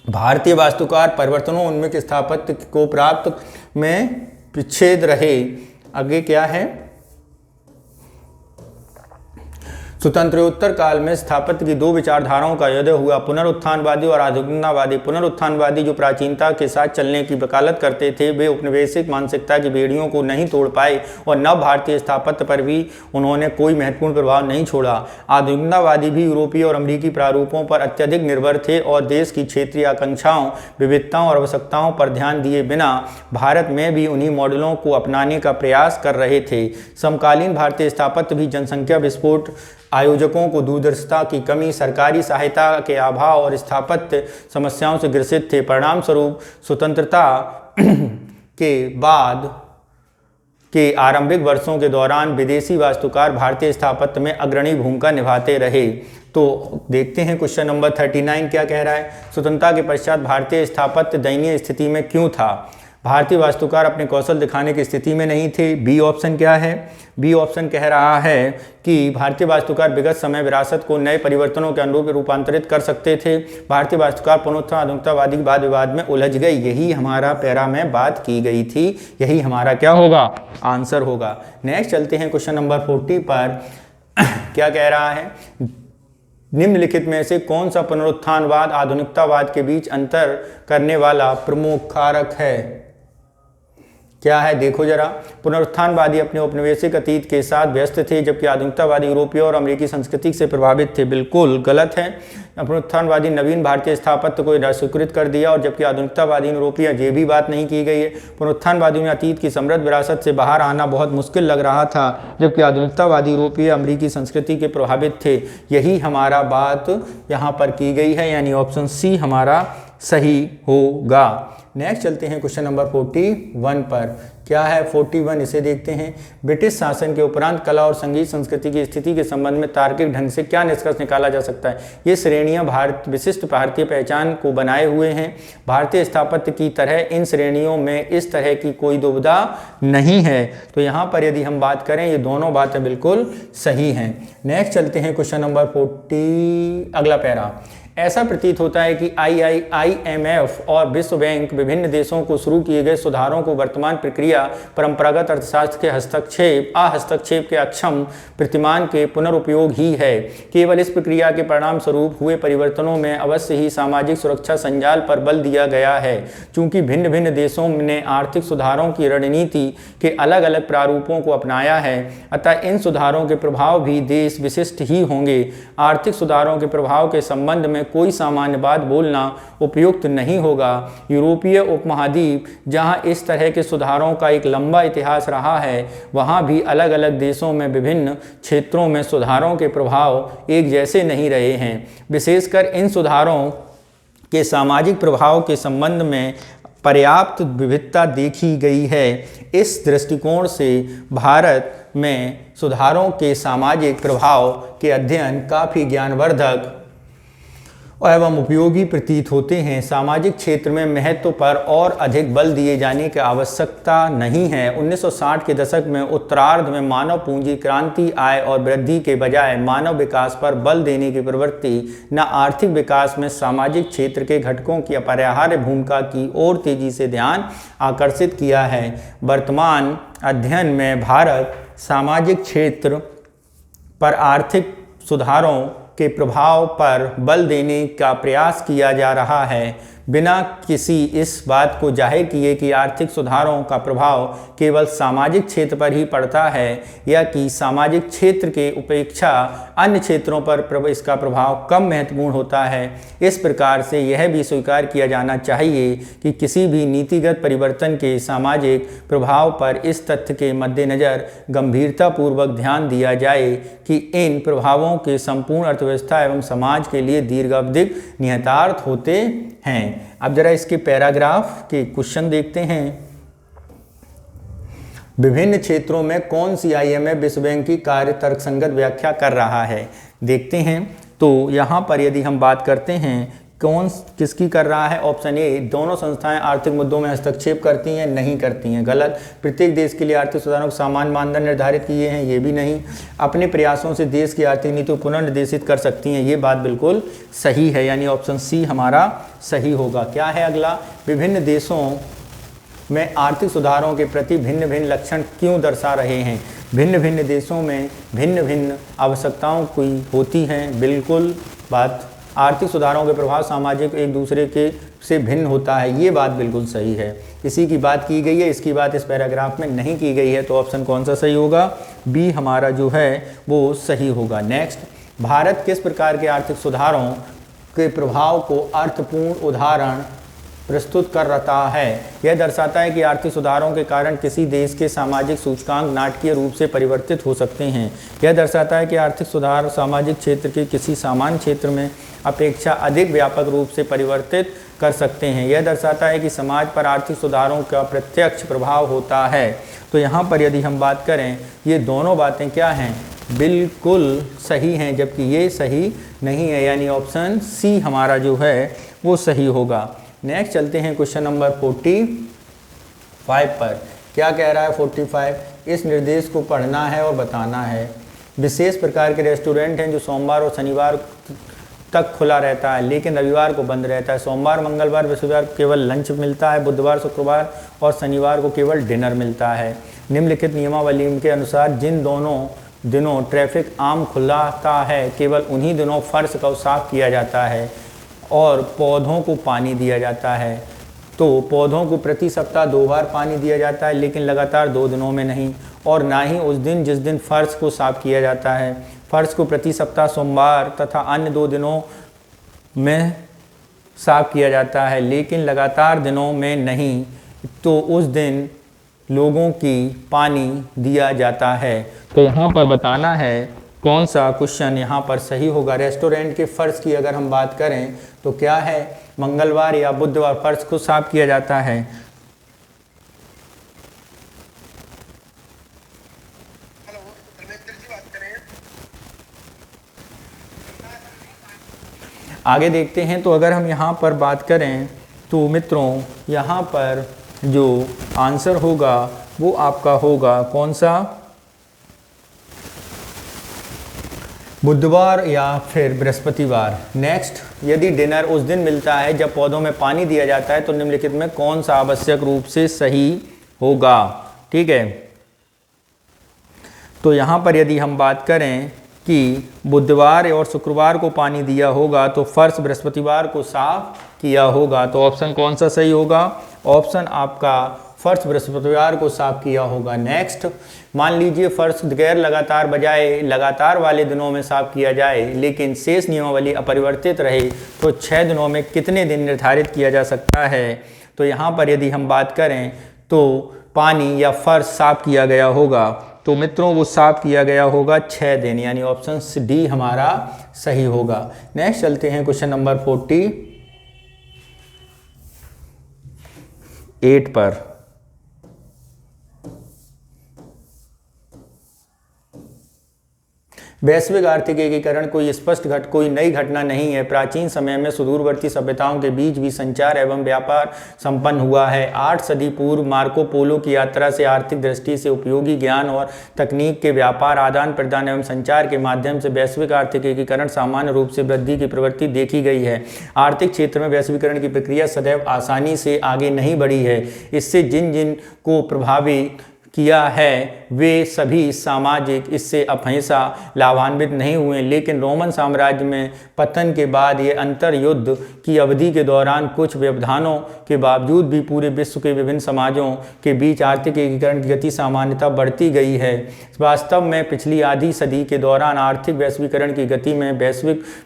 भारतीय वास्तुकार परिवर्तनों उन्मुख स्थापत्य को प्राप्त में पिछेद रहे। आगे क्या है, स्वतंत्रोत्तर काल में स्थापत्य की दो विचारधाराओं का उदय हुआ, पुनरुत्थानवादी और आधुनिकतावादी। पुनरुत्थानवादी जो प्राचीनता के साथ चलने की वकालत करते थे, वे औपनिवेशिक मानसिकता की बेड़ियों को नहीं तोड़ पाए और नव भारतीय स्थापत्य पर भी उन्होंने कोई महत्वपूर्ण प्रभाव नहीं छोड़ा। आधुनिकतावादी भी यूरोपीय और अमेरिकी प्रारूपों पर अत्यधिक निर्भर थे और देश की क्षेत्रीय आकांक्षाओं, विविधताओं और आवश्यकताओं पर ध्यान दिए बिना भारत में भी उन्हीं मॉडलों को अपनाने का प्रयास कर रहे थे। समकालीन भारतीय स्थापत्य भी जनसंख्या विस्फोट, आयोजकों को दूरदर्शिता की कमी, सरकारी सहायता के अभाव और स्थापत्य समस्याओं से ग्रसित थे। परिणाम स्वरूप स्वतंत्रता के बाद के आरंभिक वर्षों के दौरान विदेशी वास्तुकार भारतीय स्थापत्य में अग्रणी भूमिका निभाते रहे। तो देखते हैं क्वेश्चन नंबर 39 क्या कह रहा है। स्वतंत्रता के पश्चात भारतीय स्थापत्य दयनीय स्थिति में क्यों था? भारतीय वास्तुकार अपने कौशल दिखाने की स्थिति में नहीं थे। बी ऑप्शन क्या है? बी ऑप्शन कह रहा है कि भारतीय वास्तुकार विगत समय विरासत को नए परिवर्तनों के अनुरूप रूपांतरित कर सकते थे। भारतीय वास्तुकार पुनरुत्थान आधुनिकतावादी वाद विवाद में उलझ गई। यही हमारा पैरा में बात की गई थी, यही हमारा क्या होगा, आंसर होगा। नेक्स्ट चलते हैं क्वेश्चन नंबर 40 पर। क्या कह रहा है, निम्नलिखित में से कौन सा पुनरुत्थानवाद आधुनिकतावाद के बीच अंतर करने वाला प्रमुख कारक है? क्या है देखो जरा। पुनरुत्थानवादी अपने औपनिवेशिक अतीत के साथ व्यस्त थे, जबकि आधुनिकतावादी यूरोपीय और अमेरिकी संस्कृति से प्रभावित थे। बिल्कुल गलत है। पुनरुत्थानवादी नवीन भारतीय स्थापत्य को स्वीकृत कर दिया, और जबकि आधुनिकतावादी यूरोपीय ये भी बात नहीं की गई है। पुनरुत्थानवादियों में अतीत की समृद्ध विरासत से बाहर आना बहुत मुश्किल लग रहा था, जबकि आधुनिकतावादी यूरोपीय अमेरिकी संस्कृति के प्रभावित थे। यही हमारा बात यहाँ पर की गई है, यानी ऑप्शन सी हमारा सही होगा। नेक्स्ट चलते हैं क्वेश्चन नंबर 41 पर। क्या है 41, इसे देखते हैं। ब्रिटिश शासन के उपरांत कला और संगीत संस्कृति की स्थिति के संबंध में तार्किक ढंग से क्या निष्कर्ष निकाला जा सकता है? ये श्रेणियां विशिष्ट भारतीय पहचान को बनाए हुए हैं। भारतीय स्थापत्य की तरह इन श्रेणियों में इस तरह की कोई दुविधा नहीं है। तो यहाँ पर यदि हम बात करें, ये दोनों बातें बिल्कुल सही हैं। नेक्स्ट चलते हैं क्वेश्चन नंबर 40, अगला पैरा। ऐसा प्रतीत होता है कि IMF और विश्व बैंक विभिन्न देशों को शुरू किए गए सुधारों को वर्तमान प्रक्रिया परंपरागत अर्थशास्त्र के हस्तक्षेप के अक्षम प्रतिमान के पुनरुपयोग ही है। केवल इस प्रक्रिया के परिणाम स्वरूप हुए परिवर्तनों में अवश्य ही सामाजिक सुरक्षा संजाल पर बल दिया गया है। चूंकि भिन्न भिन्न देशों ने आर्थिक सुधारों की रणनीति के अलग अलग प्रारूपों को अपनाया है, अतः इन सुधारों के प्रभाव भी देश विशिष्ट ही होंगे। आर्थिक सुधारों के प्रभाव के संबंध में कोई सामान्य बात बोलना उपयुक्त नहीं होगा। यूरोपीय उपमहाद्वीप, जहां इस तरह के सुधारों का एक लंबा इतिहास रहा है, वहां भी अलग अलग देशों में विभिन्न क्षेत्रों में सुधारों के प्रभाव एक जैसे नहीं रहे हैं। विशेषकर इन सुधारों के सामाजिक प्रभाव के संबंध में पर्याप्त विविधता देखी गई है। इस दृष्टिकोण से भारत में सुधारों के सामाजिक प्रभाव के अध्ययन काफ़ी ज्ञानवर्धक एवं उपयोगी प्रतीत होते हैं। सामाजिक क्षेत्र में महत्व पर और अधिक बल दिए जाने की आवश्यकता नहीं है। 1960 के दशक में उत्तरार्ध में मानव पूंजी क्रांति आय और वृद्धि के बजाय मानव विकास पर बल देने की प्रवृत्ति न आर्थिक विकास में सामाजिक क्षेत्र के घटकों की अपरिहार्य भूमिका की ओर तेजी से ध्यान आकर्षित किया है। वर्तमान अध्ययन में भारत सामाजिक क्षेत्र पर आर्थिक सुधारों के प्रभाव पर बल देने का प्रयास किया जा रहा है। बिना किसी इस बात को जाहिर किए कि आर्थिक सुधारों का प्रभाव केवल सामाजिक क्षेत्र पर ही पड़ता है या कि सामाजिक क्षेत्र के उपेक्षा अन्य क्षेत्रों पर इसका प्रभाव कम महत्वपूर्ण होता है। इस प्रकार से यह भी स्वीकार किया जाना चाहिए कि किसी भी नीतिगत परिवर्तन के सामाजिक प्रभाव पर इस तथ्य के मद्देनज़र गंभीरतापूर्वक ध्यान दिया जाए कि इन प्रभावों के संपूर्ण अर्थव्यवस्था एवं समाज के लिए दीर्घावधिक निहितार्थ होते हैं। अब जरा इसके पैराग्राफ के क्वेश्चन देखते हैं। विभिन्न क्षेत्रों में कौन सी IMF विश्व बैंक की कार्य तर्कसंगत व्याख्या कर रहा है, देखते हैं। तो यहाँ पर यदि हम बात करते हैं कौन किसकी कर रहा है, ऑप्शन ए, दोनों संस्थाएं आर्थिक मुद्दों में हस्तक्षेप करती हैं, नहीं करती हैं, गलत। प्रत्येक देश के लिए आर्थिक सुधारों के समान मानदंड निर्धारित किए हैं, ये भी नहीं। अपने प्रयासों से देश की आर्थिक नीति को पुनर्निर्देशित कर सकती हैं, ये बात बिल्कुल सही है, यानी ऑप्शन सी हमारा सही होगा। क्या है अगला, विभिन्न देशों में आर्थिक सुधारों के प्रति भिन्न भिन्न लक्षण क्यों दर्शा रहे हैं। भिन्न भिन्न देशों में भिन्न भिन्न आवश्यकताओं की होती हैं, बिल्कुल बात। आर्थिक सुधारों के प्रभाव सामाजिक एक दूसरे के से भिन्न होता है, ये बात बिल्कुल सही है। इसी की बात की गई है, इसकी बात इस पैराग्राफ में नहीं की गई है, तो ऑप्शन कौन सा सही होगा, बी हमारा जो है वो सही होगा। नेक्स्ट, भारत किस प्रकार के आर्थिक सुधारों के प्रभाव को अर्थपूर्ण उदाहरण प्रस्तुत कर रहा है। यह दर्शाता है कि आर्थिक सुधारों के कारण किसी देश के सामाजिक सूचकांक नाटकीय रूप से परिवर्तित हो सकते हैं। यह दर्शाता है कि आर्थिक सुधार सामाजिक क्षेत्र के किसी सामान्य क्षेत्र में अपेक्षा अधिक व्यापक रूप से परिवर्तित कर सकते हैं। यह दर्शाता है कि समाज पर आर्थिक सुधारों का प्रत्यक्ष प्रभाव होता है। तो यहाँ पर यदि हम बात करें, ये दोनों बातें क्या हैं, बिल्कुल सही हैं, जबकि ये सही नहीं है, यानी ऑप्शन सी हमारा जो है वो सही होगा। नेक्स्ट चलते हैं क्वेश्चन नंबर 45 पर। क्या कह रहा है 45, इस निर्देश को पढ़ना है और बताना है। विशेष प्रकार के रेस्टोरेंट हैं जो सोमवार और शनिवार तक खुला रहता है लेकिन रविवार को बंद रहता है। सोमवार मंगलवार बृहस्पतिवार को केवल लंच मिलता है, बुधवार शुक्रवार और शनिवार को केवल डिनर मिलता है। निम्नलिखित नियमावली के अनुसार जिन दोनों दिनों ट्रैफिक आम खुलाता है केवल उन्हीं दिनों फर्श को साफ किया जाता है और पौधों को पानी दिया जाता है। तो पौधों को प्रति सप्ताह 2 बार पानी दिया जाता है लेकिन लगातार 2 दिनों में नहीं, और ना ही उस दिन जिस दिन फर्श को साफ किया जाता है। फर्श को प्रति सप्ताह सोमवार तथा अन्य 2 दिनों में साफ किया जाता है लेकिन लगातार दिनों में नहीं, तो उस दिन लोगों की पानी दिया जाता है। तो यहाँ पर बताना है कौन सा क्वेश्चन यहाँ पर सही होगा। रेस्टोरेंट के फर्श की अगर हम बात करें तो क्या है, मंगलवार या बुधवार फर्श को साफ किया जाता है। आगे देखते हैं। तो अगर हम यहाँ पर बात करें तो मित्रों यहाँ पर जो आंसर होगा वो आपका होगा कौन सा, बुधवार या फिर बृहस्पतिवार। नेक्स्ट, यदि डिनर उस दिन मिलता है जब पौधों में पानी दिया जाता है तो निम्नलिखित में कौन सा आवश्यक रूप से सही होगा। ठीक है, तो यहाँ पर यदि हम बात करें कि बुधवार और शुक्रवार को पानी दिया होगा तो फर्श बृहस्पतिवार को साफ किया होगा। तो ऑप्शन कौन सा सही होगा, ऑप्शन आपका फर्श बृहस्पतिवार को साफ किया होगा। नेक्स्ट, मान लीजिए फर्श गैर लगातार बजाय लगातार वाले दिनों में साफ किया जाए लेकिन शेष नियमावली अपरिवर्तित रहे तो 6 दिनों में कितने दिन निर्धारित किया जा सकता है। तो यहाँ पर यदि हम बात करें तो पानी या फर्श साफ किया गया होगा तो मित्रों वो साफ किया गया होगा 6 दिन, यानी ऑप्शन डी हमारा सही होगा। नेक्स्ट चलते हैं क्वेश्चन नंबर 48 पर। वैश्विक आर्थिक एकीकरण कोई नई घटना नहीं है। प्राचीन समय में सुदूरवर्ती सभ्यताओं के बीच भी संचार एवं व्यापार संपन्न हुआ है। 8 सदी पूर्व मार्को पोलो की यात्रा से आर्थिक दृष्टि से उपयोगी ज्ञान और तकनीक के व्यापार आदान प्रदान एवं संचार के माध्यम से वैश्विक आर्थिक एकीकरण सामान्य रूप से वृद्धि की प्रवृत्ति देखी गई है। आर्थिक क्षेत्र में वैश्वीकरण की प्रक्रिया सदैव आसानी से आगे नहीं बढ़ी है। इससे जिन जिन को प्रभावित किया है वे सभी सामाजिक इससे हमेशा लाभान्वित नहीं हुए, लेकिन रोमन साम्राज्य में पतन के बाद ये अंतर युद्ध की अवधि के दौरान कुछ व्यवधानों के बावजूद भी पूरे विश्व के विभिन्न समाजों के बीच आर्थिक एकीकरण की गति सामान्यतः बढ़ती गई है। वास्तव में पिछली आधी सदी के दौरान आर्थिक वैश्वीकरण की गति में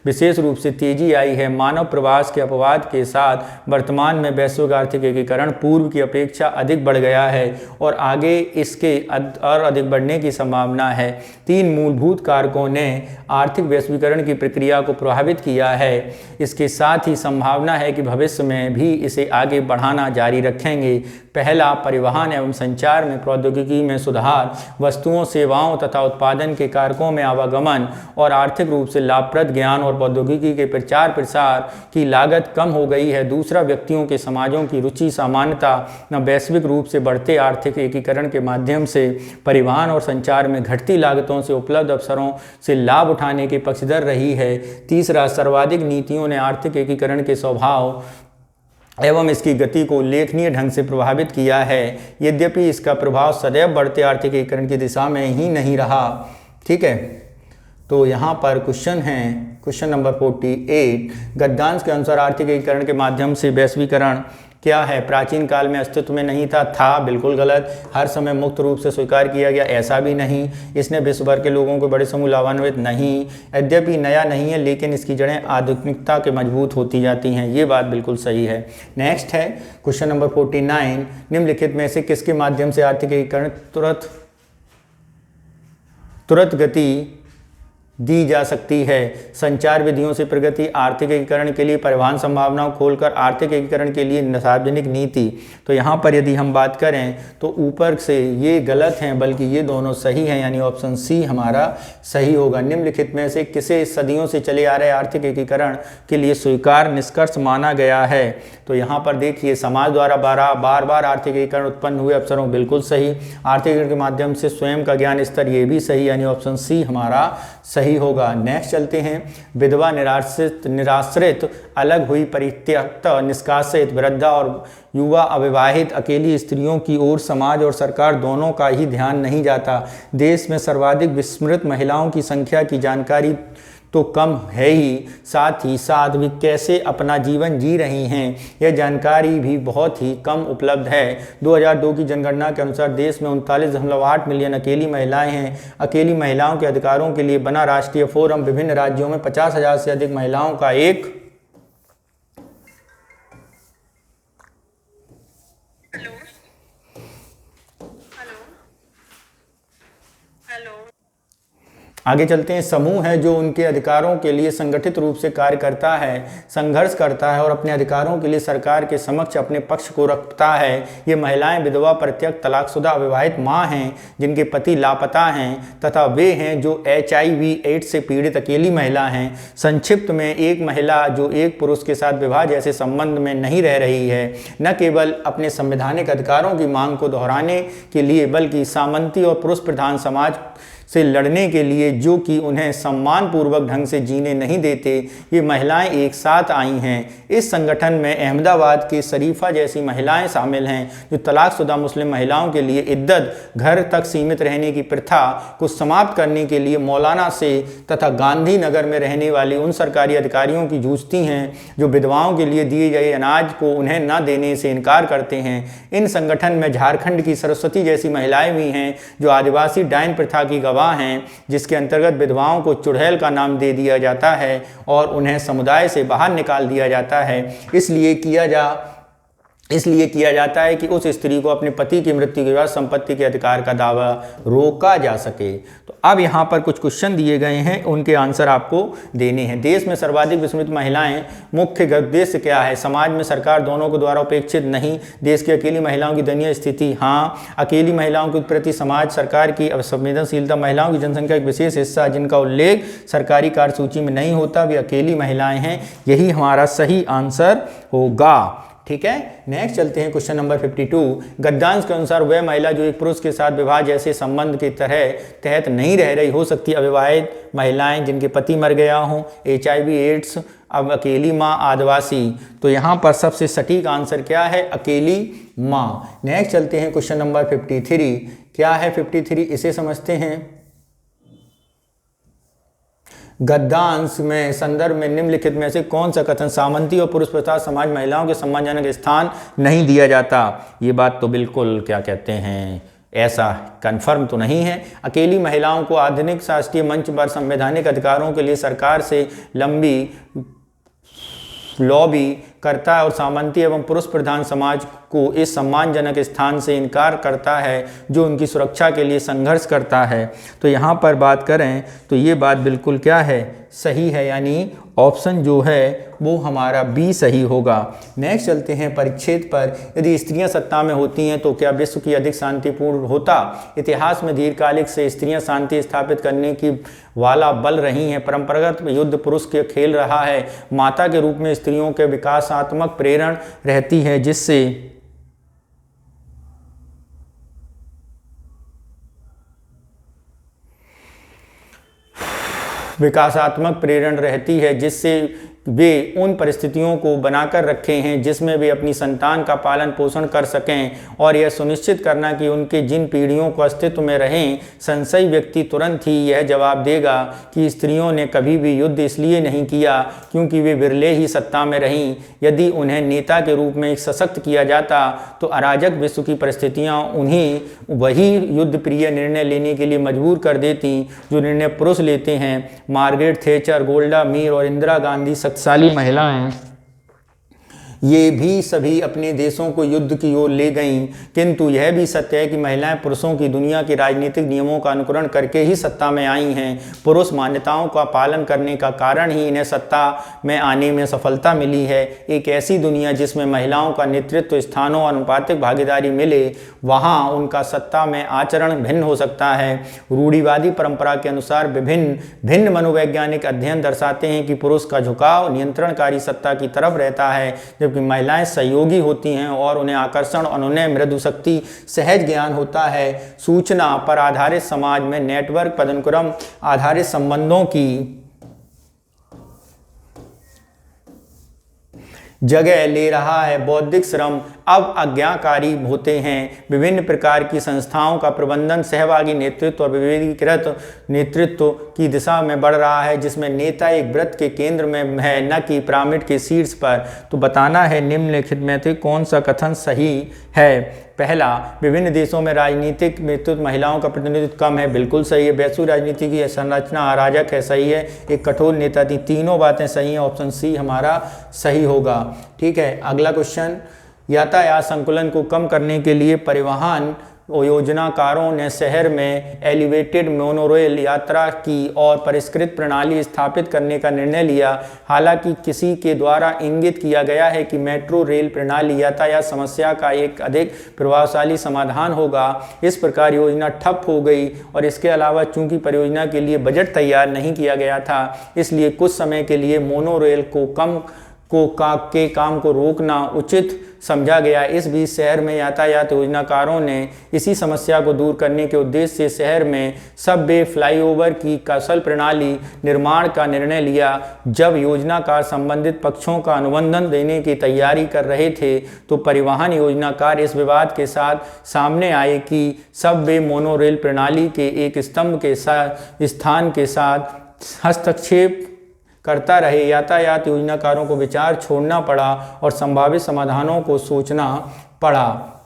विशेष रूप से तेजी आई है। मानव प्रवास के अपवाद के साथ वर्तमान में वैश्विक आर्थिक एकीकरण पूर्व की अपेक्षा अधिक बढ़ गया है और आगे इसके और अधिक बढ़ने की संभावना है। 3 मूलभूत कारकों ने आर्थिक वैश्वीकरण की प्रक्रिया को प्रभावित किया है। इसके साथ ही संभावना है कि भविष्य में भी इसे आगे बढ़ाना जारी रखेंगे। पहला, परिवहन एवं संचार में प्रौद्योगिकी में सुधार, वस्तुओं, सेवाओं तथा उत्पादन के कारकों में आवागमन और आर्थिक रूप से लाभप्रद ज्ञान और प्रौद्योगिकी के प्रचार प्रसार की लागत कम हो गई है। दूसरा, व्यक्तियों के समाजों की रुचि सामान्यता वैश्विक रूप से बढ़ते आर्थिक एकीकरण के माध्यम से परिवहन और संचार में घटती लागतों से उपलब्ध अवसरों से लाभ उठाने के पक्षधर रही है। तीसरा, सर्वाधिक नीतियों ने आर्थिक एकीकरण के स्वभाव एवं इसकी गति को उल्लेखनीय ढंग से प्रभावित किया है, यद्यपि इसका प्रभाव सदैव बढ़ते आर्थिक एकीकरण की दिशा में ही नहीं रहा। ठीक है, तो यहाँ पर क्वेश्चन है, क्वेश्चन नंबर 48, गद्यांश के अनुसार आर्थिक एकीकरण के माध्यम से वैश्वीकरण क्या है? प्राचीन काल में अस्तित्व में नहीं था, बिल्कुल गलत। हर समय मुक्त रूप से स्वीकार किया गया, ऐसा भी नहीं। इसने विश्व भर के लोगों को बड़े समूह लाभान्वित नहीं, यद्यपि नया नहीं है, लेकिन इसकी जड़ें आधुनिकता के मजबूत होती जाती हैं। ये बात बिल्कुल सही है। नेक्स्ट है क्वेश्चन नंबर 49, निम्नलिखित में से किसके माध्यम से आर्थिक एकीकरण तुरंत गति दी जा सकती है? संचार विधियों से प्रगति, आर्थिक एकीकरण के लिए परिवहन संभावनाओं खोलकर, आर्थिक एकीकरण के लिए सार्वजनिक नीति। तो यहाँ पर यदि हम बात करें तो ऊपर से ये गलत हैं, बल्कि ये दोनों सही हैं, यानी ऑप्शन सी हमारा सही होगा। निम्नलिखित में से किसे सदियों से चले आ रहे आर्थिक एकीकरण के लिए स्वीकार निष्कर्ष माना गया है? तो यहाँ पर देखिए, समाज द्वारा बार बार आर्थिक एकीकरण उत्पन्न हुए अवसरों, बिल्कुल सही। आर्थिक एकीकरण के माध्यम से स्वयं का ज्ञान स्तर, ये भी सही, यानी ऑप्शन सी हमारा सही होगा। नेक्स्ट चलते हैं, विधवा, निराश्रित, अलग हुई, परित्यक्त, निष्कासित, वृद्धा और युवा, अविवाहित, अकेली स्त्रियों की ओर समाज और सरकार दोनों का ही ध्यान नहीं जाता। देश में सर्वाधिक विस्मृत महिलाओं की संख्या की जानकारी तो कम है ही, साथ ही साथ वे कैसे अपना जीवन जी रही हैं, यह जानकारी भी बहुत ही कम उपलब्ध है। 2002 की जनगणना के अनुसार देश में 39.8 मिलियन अकेली महिलाएं हैं। अकेली महिलाओं के अधिकारों के लिए बना राष्ट्रीय फोरम विभिन्न राज्यों में 50,000 से अधिक महिलाओं का एक आगे चलते हैं, समूह है जो उनके अधिकारों के लिए संगठित रूप से कार्य करता है, संघर्ष करता है और अपने अधिकारों के लिए सरकार के समक्ष अपने पक्ष को रखता है। ये महिलाएं विधवा, परित्यक्त, तलाकशुदा, अविवाहित माँ हैं जिनके पति लापता हैं, तथा वे हैं जो HIV/AIDS से पीड़ित अकेली महिला हैं। संक्षिप्त में, एक महिला जो एक पुरुष के साथ विवाह जैसे संबंध में नहीं रह रही है, न केवल अपने संवैधानिक अधिकारों की मांग को दोहराने के लिए, बल्कि सामंती और पुरुष प्रधान समाज से लड़ने के लिए, जो कि उन्हें सम्मानपूर्वक ढंग से जीने नहीं देते। ये महिलाएं एक साथ आई हैं। इस संगठन में अहमदाबाद की शरीफा जैसी महिलाएं शामिल हैं, जो तलाकशुदा मुस्लिम महिलाओं के लिए इद्दत घर तक सीमित रहने की प्रथा को समाप्त करने के लिए मौलाना से तथा गांधीनगर में रहने वाली उन सरकारी अधिकारियों की जूझती हैं जो विधवाओं के लिए दिए गए अनाज को उन्हें न देने से इनकार करते हैं। इन संगठन में झारखंड की सरस्वती जैसी महिलाएं भी हैं, जो आदिवासी डायन प्रथा की गवाह हैं, जिसके अंतर्गत विधवाओं को चुड़ैल का नाम दे दिया जाता है और उन्हें समुदाय से बाहर निकाल दिया जाता है। इसलिए किया जाता है कि उस स्त्री को अपने पति की मृत्यु के बाद संपत्ति के अधिकार का दावा रोका जा सके। तो अब यहाँ पर कुछ क्वेश्चन दिए गए हैं, उनके आंसर आपको देने हैं। देश में सर्वाधिक विस्मृत महिलाएं, मुख्य उद्देश्य क्या है? समाज में सरकार दोनों को द्वारा उपेक्षित नहीं। देश की अकेली महिलाओं की दयनीय स्थिति, हाँ। अकेली महिलाओं के प्रति समाज सरकार की असंवेदनशीलता, महिलाओं की जनसंख्या एक विशेष हिस्सा जिनका उल्लेख सरकारी कार्यसूची में नहीं होता, वे अकेली महिलाएं हैं। यही हमारा सही आंसर होगा। ठीक है, नेक्स्ट चलते हैं क्वेश्चन नंबर 52। गद्यांश के अनुसार वह महिला जो एक पुरुष के साथ विवाह जैसे संबंध के तहत नहीं रह रही हो सकती, अविवाहित महिलाएं जिनके पति मर गया हो, HIV/AIDS, अब अकेली माँ, आदिवासी। तो यहाँ पर सबसे सटीक आंसर क्या है? अकेली माँ। नेक्स्ट चलते हैं क्वेश्चन नंबर 53। क्या है 53, इसे समझते हैं। गद्यांश में संदर्भ में निम्नलिखित में से कौन सा कथन सामंती और पुरुष प्रधान समाज महिलाओं के सम्मानजनक स्थान नहीं दिया जाता। ये बात तो बिल्कुल क्या कहते हैं, ऐसा कंफर्म तो नहीं है। अकेली महिलाओं को आधुनिक राष्ट्रीय मंच पर संवैधानिक अधिकारों के लिए सरकार से लंबी लॉबी करता है और सामंती एवं पुरुष प्रधान समाज को इस सम्मानजनक स्थान से इनकार करता है जो उनकी सुरक्षा के लिए संघर्ष करता है। तो यहाँ पर बात करें तो ये बात बिल्कुल क्या है, सही है, यानी ऑप्शन जो है वो हमारा बी सही होगा। नेक्स्ट चलते हैं परिच्छेद पर। यदि स्त्रियां सत्ता में होती हैं तो क्या विश्व की अधिक शांतिपूर्ण होता। इतिहास में दीर्घकालिक से स्त्रियां शांति स्थापित करने की वाला बल रही हैं। परंपरागत युद्ध पुरुष के खेल रहा है। माता के रूप में स्त्रियों के विकासात्मक प्रेरण रहती है जिससे वे उन परिस्थितियों को बनाकर रखे हैं जिसमें वे अपनी संतान का पालन पोषण कर सकें और यह सुनिश्चित करना कि उनके जिन पीढ़ियों को अस्तित्व में रहें। संशयी व्यक्ति तुरंत ही यह जवाब देगा कि स्त्रियों ने कभी भी युद्ध इसलिए नहीं किया क्योंकि वे विरले ही सत्ता में रहीं। यदि उन्हें नेता के रूप में सशक्त किया जाता तो अराजक विश्व की परिस्थितियाँ उन्हें वही युद्ध प्रिय निर्णय लेने के लिए मजबूर कर देती जो निर्णय पुरुष लेते हैं। मार्गरेट थैचर, गोल्डा मीर और इंदिरा गांधी शक्तिशाली महिलाएं ये भी सभी अपने देशों को युद्ध की ओर ले गईं, किंतु यह भी सत्य है कि महिलाएं पुरुषों की दुनिया के राजनीतिक नियमों का अनुकरण करके ही सत्ता में आई हैं। पुरुष मान्यताओं का पालन करने का कारण ही इन्हें सत्ता में आने में सफलता मिली है। एक ऐसी दुनिया जिसमें महिलाओं का नेतृत्व स्थानों और अनुपातिक भागीदारी मिले, वहाँ उनका सत्ता में आचरण भिन्न हो सकता है। रूढ़िवादी परंपरा के अनुसार भिन्न मनोवैज्ञानिक अध्ययन दर्शाते हैं कि पुरुष का झुकाव नियंत्रणकारी सत्ता की तरफ रहता है जबकि महिलाएं सहयोगी होती हैं और उन्हें आकर्षण, अनुनय, मृदु शक्ति, सहज ज्ञान होता है। सूचना पर आधारित समाज में नेटवर्क पदानुक्रम आधारित संबंधों की जगह ले रहा है। बौद्धिक श्रम अब आज्ञाकारी होते हैं। विभिन्न प्रकार की संस्थाओं का प्रबंधन सहभागी नेतृत्व और विवेकीकृत नेतृत्व की दिशा में बढ़ रहा है जिसमें नेता एक वृत्त के केंद्र में है न कि पिरामिड के शीर्ष पर। तो बताना है निम्नलिखित में से कौन सा कथन सही है। पहला, विभिन्न देशों में राजनीतिक नेतृत्व महिलाओं का प्रतिनिधित्व कम है, बिल्कुल सही है। वैश्विक राजनीति की संरचना अराजक है, सही है। एक कठोर नेता थी, तीनों बातें सही हैं। ऑप्शन सी हमारा सही होगा। ठीक है, अगला क्वेश्चन, यातायात संकुलन को कम करने के लिए परिवहन योजनाकारों ने शहर में एलिवेटेड मोनोरेल यात्रा की और परिष्कृत प्रणाली स्थापित करने का निर्णय लिया। हालांकि किसी के द्वारा इंगित किया गया है कि मेट्रो रेल प्रणाली यातायात समस्या का एक अधिक प्रभावशाली समाधान होगा। इस प्रकार योजना ठप हो गई और इसके अलावा चूंकि परियोजना के लिए बजट तैयार नहीं किया गया था, इसलिए कुछ समय के लिए मोनोरेल के काम को रोकना उचित समझा गया। इस बीच शहर में यातायात योजनाकारों ने इसी समस्या को दूर करने के उद्देश्य से शहर में सबवे फ्लाईओवर की कौशल प्रणाली निर्माण का निर्णय लिया। जब योजनाकार संबंधित पक्षों का अनुबंधन देने की तैयारी कर रहे थे तो परिवहन योजनाकार इस विवाद के साथ सामने आए कि सबवे मोनोरेल प्रणाली के एक स्तंभ के स्थान के साथ हस्तक्षेप करता रहे। यातायात योजनाकारों को विचार छोड़ना पड़ा और संभावित समाधानों को सोचना पड़ा।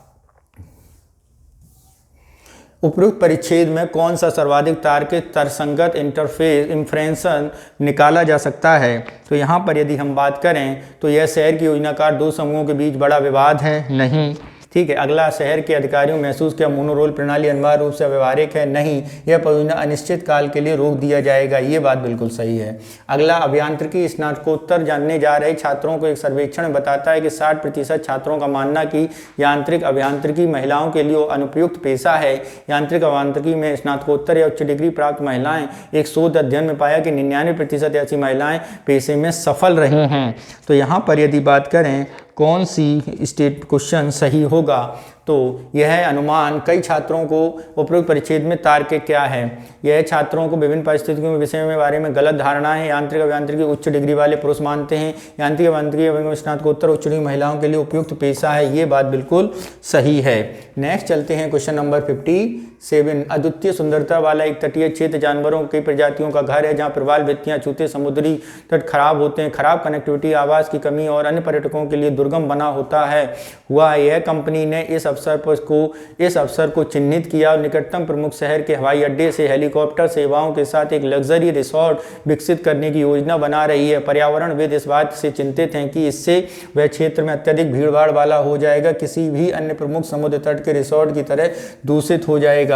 उपरोक्त परिच्छेद में कौन सा सर्वाधिक तार्किक तर्कसंगत इंफ्रेंशन निकाला जा सकता है। तो यहाँ पर यदि हम बात करें तो यह शहर की योजनाकार दो समूहों के बीच बड़ा विवाद है, नहीं। ठीक है, अगला, शहर के अधिकारियों महसूस किया मोनोरेल प्रणाली अनिवार्य रूप से व्यवहारिक है, नहीं। यह परियोजना अनिश्चित काल के लिए रोक दिया जाएगा, ये बात बिल्कुल सही है। अगला, अभियांत्रिकी स्नातकोत्तर जानने जा रहे छात्रों को एक सर्वेक्षण बताता है कि 60% छात्रों का मानना कि यांत्रिक अभियांत्रिकी महिलाओं के लिए अनुपयुक्त पेशा है। यांत्रिक अभियांत्रिकी में स्नातकोत्तर या उच्च डिग्री प्राप्त महिलाएं, एक शोध अध्ययन में पाया कि 99% ऐसी महिलाएं पेशे में सफल रही हैं। तो यहाँ पर यदि बात करें कौन सी स्टेट क्वेश्चन सही होगा, तो यह अनुमान कई छात्रों को उपरोक्त परिच्छेद में तार्किक क्या है। यह छात्रों को विभिन्न परिस्थितियों के विषय में बारे में गलत धारणा है। यांत्रिक अभियांत्रिकी उच्च डिग्री वाले पुरुष मानते हैं, यांत्रिक अभियांत्रिकी स्नातकोत्तर उच्च डिग्री महिलाओं के लिए उपयुक्त पेशा है। ये बात बिल्कुल सही है। नेक्स्ट चलते हैं क्वेश्चन नंबर 57। अद्वितीय सुंदरता वाला एक तटीय क्षेत्र जानवरों की प्रजातियों का घर है, जहाँ प्रवाल भित्तियाँ, चूते, समुद्री तट खराब होते हैं, खराब कनेक्टिविटी, आवास की कमी और अन्य पर्यटकों के लिए दुर्गम बना होता है। यह कंपनी ने इस अवसर को चिन्हित किया और निकटतम प्रमुख शहर के हवाई अड्डे से हेलीकॉप्टर सेवाओं के साथ एक लग्जरी रिसोर्ट विकसित करने की योजना बना रही है। पर्यावरणविद इस बात से चिंतित हैं कि इससे वह क्षेत्र में अत्यधिक भीड़भाड़ वाला हो जाएगा, किसी भी अन्य प्रमुख समुद्र तट के रिसोर्ट की तरह दूषित हो जाएगा।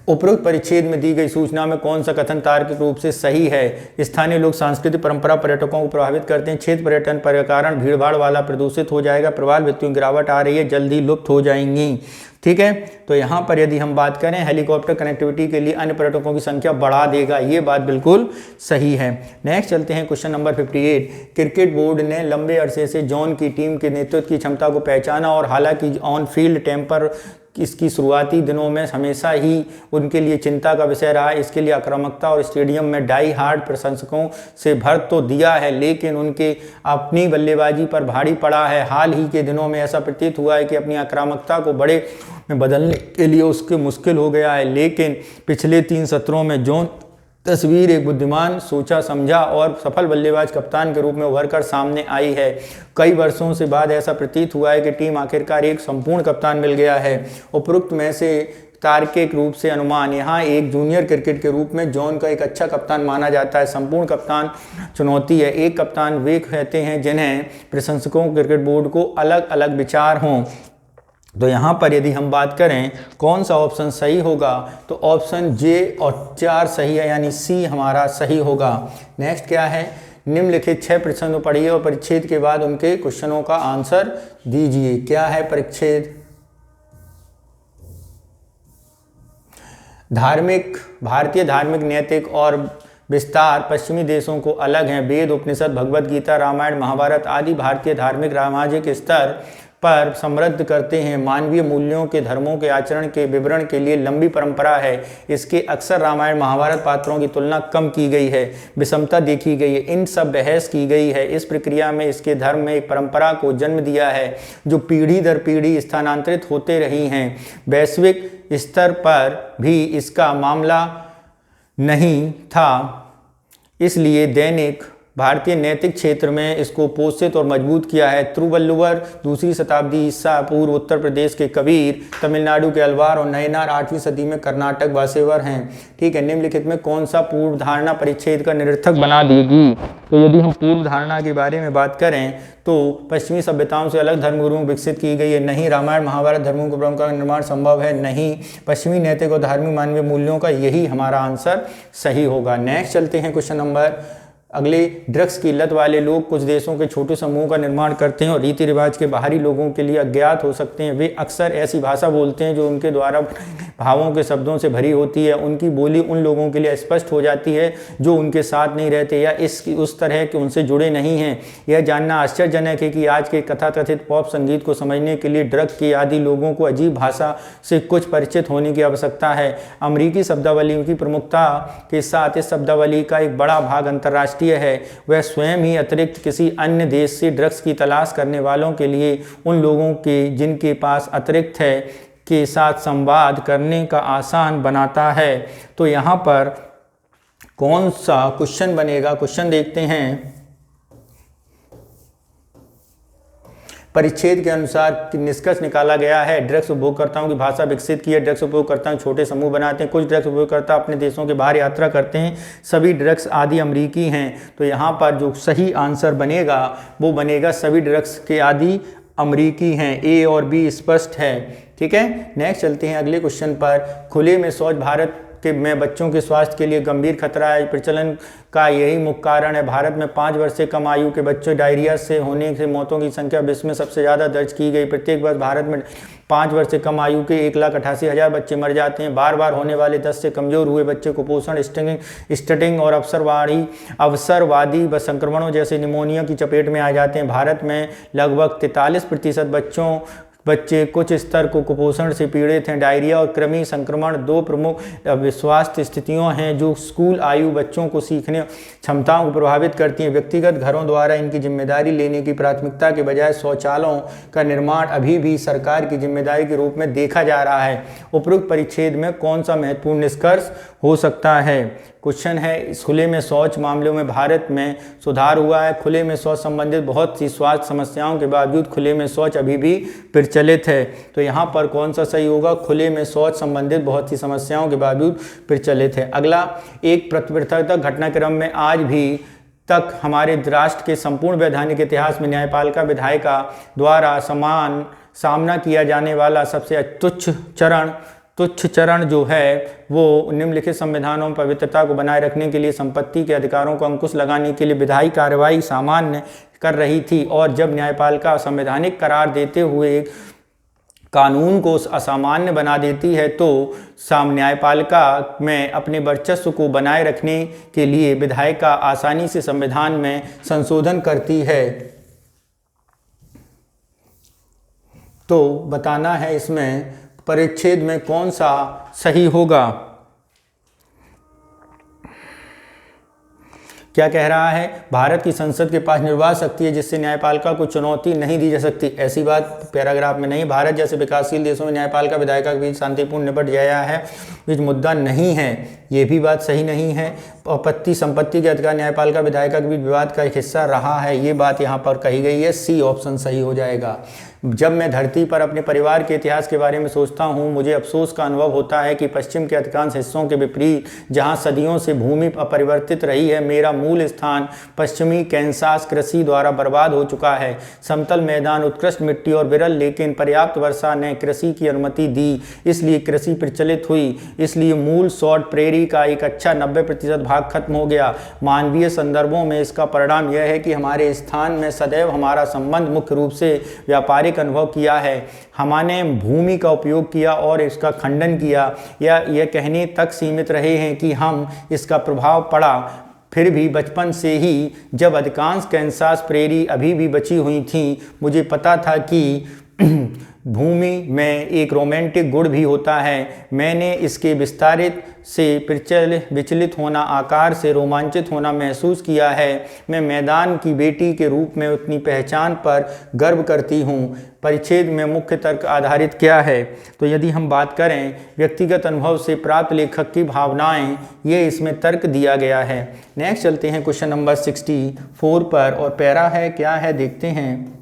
उपरोक्त परिच्छेद में दी गई सूचना में कौन सा कथन तार्किक रूप से सही है। स्थानीय लोक सांस्कृतिक परंपरा पर्यटकों को प्रभावित करते हैं, क्षेत्र पर्यटन के कारण भीड़भाड़ वाला प्रदूषित हो जाएगा, प्रवाल भित्तियों गिरावट आ रही है, जल्दी लुप्त हो जाएंगी। ठीक है, तो यहाँ पर यदि हम बात करें हेलीकॉप्टर कनेक्टिविटी के लिए अन्य पर्यटकों की संख्या बढ़ा देगा, ये बात बिल्कुल सही है। नेक्स्ट चलते हैं क्वेश्चन नंबर 58। क्रिकेट बोर्ड ने लंबे अरसे से जॉन की टीम के नेतृत्व की क्षमता को पहचाना और हालांकि ऑन फील्ड टेम्पर इसकी शुरुआती दिनों में हमेशा ही उनके लिए चिंता का विषय रहा। इसके लिए आक्रामकता और स्टेडियम में डाई हार्ड प्रशंसकों से भर तो दिया है, लेकिन उनके अपनी बल्लेबाजी पर भारी पड़ा है। हाल ही के दिनों में ऐसा प्रतीत हुआ है कि अपनी आक्रामकता को बड़े में बदलने के लिए उसके मुश्किल हो गया है, लेकिन पिछले 3 सत्रों में जॉन तस्वीर एक बुद्धिमान, सोचा समझा और सफल बल्लेबाज कप्तान के रूप में उभरकर सामने आई है। कई वर्षों से बाद ऐसा प्रतीत हुआ है कि टीम आखिरकार एक संपूर्ण कप्तान मिल गया है। उपरोक्त में से तार्किक रूप से अनुमान, यहाँ एक जूनियर क्रिकेट के रूप में जॉन का एक अच्छा कप्तान माना जाता है। संपूर्ण कप्तान चुनौती है। एक कप्तान वे कहते हैं जिन्हें प्रशंसकों क्रिकेट बोर्ड को अलग अलग विचार हों। तो यहाँ पर यदि हम बात करें कौन सा ऑप्शन सही होगा, तो ऑप्शन जे और 4 सही है, यानी सी हमारा सही होगा। नेक्स्ट क्या है, निम्नलिखित 6 प्रश्न पढ़िए और परिच्छेद के बाद उनके क्वेश्चनों का आंसर दीजिए। क्या है परिच्छेद? भारतीय धार्मिक, नैतिक और विस्तार पश्चिमी देशों को अलग हैं। वेद, उपनिषद, भगवद गीता, रामायण, महाभारत आदि भारतीय धार्मिक सामाजिक स्तर पर समृद्ध करते हैं। मानवीय मूल्यों के, धर्मों के आचरण के विवरण के लिए लंबी परंपरा है। इसके अक्सर रामायण महाभारत पात्रों की तुलना कम की गई है, विषमता देखी गई है, इन सब बहस की गई है। इस प्रक्रिया में इसके धर्म में एक परंपरा को जन्म दिया है जो पीढ़ी दर पीढ़ी स्थानांतरित होते रही हैं। वैश्विक स्तर पर भी इसका मामला नहीं था, इसलिए दैनिक भारतीय नैतिक क्षेत्र में इसको पोषित और मजबूत किया है। तिरुवल्लुवर 2री शताब्दी ईसा पूर्व उत्तर प्रदेश के कबीर, तमिलनाडु के अलवार और नयनार 8वीं सदी में कर्नाटक वासेवर हैं। ठीक है, निम्नलिखित में कौन सा पूर्व धारणा परिच्छेद का निरर्थक बना देगी? तो यदि हम पूर्व धारणा के बारे में बात करें तो पश्चिमी सभ्यताओं से अलग धर्मगुरुओं विकसित की गई है, नहीं। रामायण महाभारत धर्मों के परंपरा का निर्माण संभव है, नहीं। पश्चिमी नैतिक और धार्मिक मानवीय मूल्यों का यही हमारा आंसर सही होगा। नेक्स्ट चलते हैं क्वेश्चन नंबर अगले। ड्रग्स की लत वाले लोग कुछ देशों के छोटे समूह का निर्माण करते हैं और रीति रिवाज के बाहरी लोगों के लिए अज्ञात हो सकते हैं। वे अक्सर ऐसी भाषा बोलते हैं जो उनके द्वारा भावों के शब्दों से भरी होती है। उनकी बोली उन लोगों के लिए स्पष्ट हो जाती है जो उनके साथ नहीं रहते या उस तरह के उनसे जुड़े नहीं हैं। यह जानना आश्चर्यजनक है कि आज के कथाकथित पॉप संगीत को समझने के लिए ड्रग के आदि लोगों को अजीब भाषा से कुछ परिचित होने की आवश्यकता है। अमेरिकी शब्दावली की प्रमुखता के साथ इस शब्दावली का एक बड़ा भाग अंतर्राष्ट्रीय है। वह स्वयं ही अतिरिक्त किसी अन्य देश से ड्रग्स की तलाश करने वालों के लिए उन लोगों के जिनके पास अतिरिक्त है के साथ संवाद करने का आसान बनाता है। तो यहाँ पर कौन सा क्वेश्चन बनेगा? क्वेश्चन देखते हैं। परिच्छेद के अनुसार निष्कर्ष निकाला गया है। ड्रग्स उपभोगकर्ताओं की भाषा विकसित की है। ड्रग्स उपभोगकर्ता छोटे समूह बनाते हैं। कुछ ड्रग्स उपभोगकर्ता अपने देशों के बाहर यात्रा करते हैं। सभी ड्रग्स आदि अमरीकी हैं। तो यहाँ पर जो सही आंसर बनेगा वो बनेगा सभी ड्रग्स के आदि अमरीकी हैं। ए और बी स्पष्ट है। ठीक है, नेक्स्ट चलते हैं अगले क्वेश्चन पर। खुले में शौच भारत में बच्चों के स्वास्थ्य के लिए गंभीर खतरा है। प्रचलन का यही मुख्य कारण है। भारत में 5 वर्ष से कम आयु के बच्चों डायरिया से होने से मौतों की संख्या विश्व में सबसे ज़्यादा दर्ज की गई। प्रत्येक वर्ष भारत में 5 वर्ष से कम आयु के 1,88,000 बच्चे मर जाते हैं। बार बार होने वाले 10 से कमज़ोर हुए बच्चे कुपोषण, स्टटिंग और अवसरवादी संक्रमणों जैसे निमोनिया की चपेट में आ जाते हैं। भारत में लगभग 43% बच्चे कुछ स्तर को कुपोषण से पीड़ित हैं। डायरिया और कृमि संक्रमण 2 प्रमुख स्वास्थ्य स्थितियां हैं जो स्कूल आयु बच्चों को सीखने क्षमताओं को प्रभावित करती हैं। व्यक्तिगत घरों द्वारा इनकी जिम्मेदारी लेने की प्राथमिकता के बजाय शौचालयों का निर्माण अभी भी सरकार की जिम्मेदारी के रूप में देखा जा रहा है। उपरोक्त परिच्छेद में कौन सा महत्वपूर्ण निष्कर्ष हो सकता है? क्वेश्चन है, खुले में शौच मामलों में भारत में सुधार हुआ है। खुले में शौच संबंधित बहुत सी स्वास्थ्य समस्याओं के बावजूद खुले में शौच अभी भी प्रचलित है। तो यहाँ पर कौन सा सही होगा? खुले में शौच संबंधित बहुत सी समस्याओं के बावजूद प्रचलित है। अगला, एक प्रतिवर्तक घटनाक्रम में आज भी तक हमारे राष्ट्र के संपूर्ण वैधानिक इतिहास में न्यायपालिका विधायिका द्वारा सामना किया जाने वाला सबसे तुच्छ चरण जो है वो निम्नलिखित संविधानों में पवित्रता को बनाए रखने के लिए संपत्ति के अधिकारों को अंकुश लगाने के लिए विधायी कार्रवाई सामान्य कर रही थी। और जब न्यायपालिका संवैधानिक करार देते हुए एक कानून को असामान्य बना देती है तो न्यायपालिका में अपने वर्चस्व को बनाए रखने के लिए विधायिका आसानी से संविधान में संशोधन करती है। तो बताना है इसमें परिच्छेद में कौन सा सही होगा। क्या कह रहा है? भारत की संसद के पास निर्वाह शक्ति है जिससे न्यायपालिका को चुनौती नहीं दी जा सकती। ऐसी बात पैराग्राफ में नहीं। भारत जैसे विकासशील देशों में न्यायपालिका विधायिका के बीच शांतिपूर्ण निपट गया है, बीच मुद्दा नहीं है, ये भी बात सही नहीं है। संपत्ति के अधिकार न्यायपालिका विधायिका के बीच विवाद का एक हिस्सा रहा है, ये बात यहाँ पर कही गई है। सी ऑप्शन सही हो जाएगा। जब मैं धरती पर अपने परिवार के इतिहास के बारे में सोचता हूँ मुझे अफसोस का अनुभव होता है कि पश्चिम के अधिकांश हिस्सों के विपरीत जहाँ सदियों से भूमि अपरिवर्तित रही है, मेरा मूल स्थान पश्चिमी कैंसास कृषि द्वारा बर्बाद हो चुका है। समतल मैदान, उत्कृष्ट मिट्टी और विरल लेकिन पर्याप्त वर्षा ने कृषि की अनुमति दी, इसलिए कृषि प्रचलित हुई। इसलिए मूल सॉल्ट प्रेरी का एक अच्छा 90% भाग खत्म हो गया। मानवीय संदर्भों में इसका परिणाम यह है कि हमारे स्थान में सदैव हमारा संबंध मुख्य रूप से व्यापारिक अनुभव किया है। हमने भूमि का उपयोग किया और इसका खंडन किया या यह कहने तक सीमित रहे हैं कि हम इसका प्रभाव पड़ा। फिर भी बचपन से ही जब अधिकांश कैंसास प्रेरी अभी भी बची हुई थीं, मुझे पता था कि भूमि में एक रोमांटिक गुण भी होता है। मैंने इसके विस्तारित से विचलित होना, आकार से रोमांचित होना महसूस किया है। मैं मैदान की बेटी के रूप में अपनी पहचान पर गर्व करती हूँ। परिच्छेद में मुख्य तर्क आधारित क्या है? तो यदि हम बात करें व्यक्तिगत अनुभव से प्राप्त लेखक की भावनाएं, ये इसमें तर्क दिया गया है। नेक्स्ट चलते हैं क्वेश्चन नंबर 64 पर और पैरा है, क्या है देखते हैं।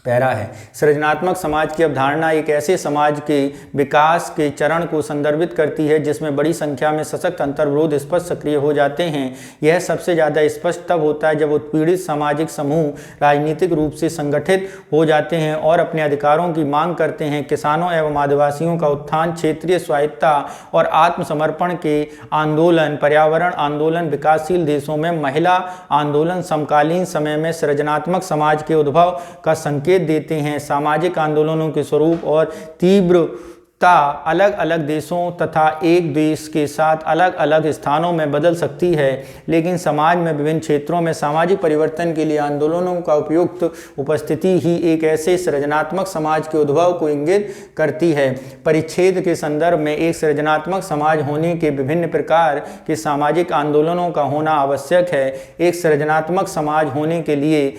पैरा है, सृजनात्मक समाज की अवधारणा एक ऐसे समाज के विकास के चरण को संदर्भित करती है जिसमें बड़ी संख्या में सशक्त अंतर्विरोध स्पष्ट सक्रिय हो जाते हैं। यह सबसे ज़्यादा स्पष्ट तब होता है जब उत्पीड़ित सामाजिक समूह राजनीतिक रूप से संगठित हो जाते हैं और अपने अधिकारों की मांग करते हैं। किसानों एवं आदिवासियों का उत्थान, क्षेत्रीय स्वायत्तता और आत्मसमर्पण के आंदोलन, पर्यावरण आंदोलन, विकासशील देशों में महिला आंदोलन समकालीन समय में सृजनात्मक समाज के उद्भव का संकेत देते हैं। सामाजिक आंदोलनों के स्वरूप और तीव्रता अलग अलग देशों तथा एक देश के साथ अलग अलग स्थानों में बदल सकती है, लेकिन समाज में विभिन्न क्षेत्रों में सामाजिक परिवर्तन के लिए आंदोलनों का उपयुक्त उपस्थिति ही एक ऐसे सृजनात्मक समाज के उद्भव को इंगित करती है। परिच्छेद के संदर्भ में एक सृजनात्मक समाज होने के विभिन्न प्रकार के सामाजिक आंदोलनों का होना आवश्यक है। एक सृजनात्मक समाज होने के लिए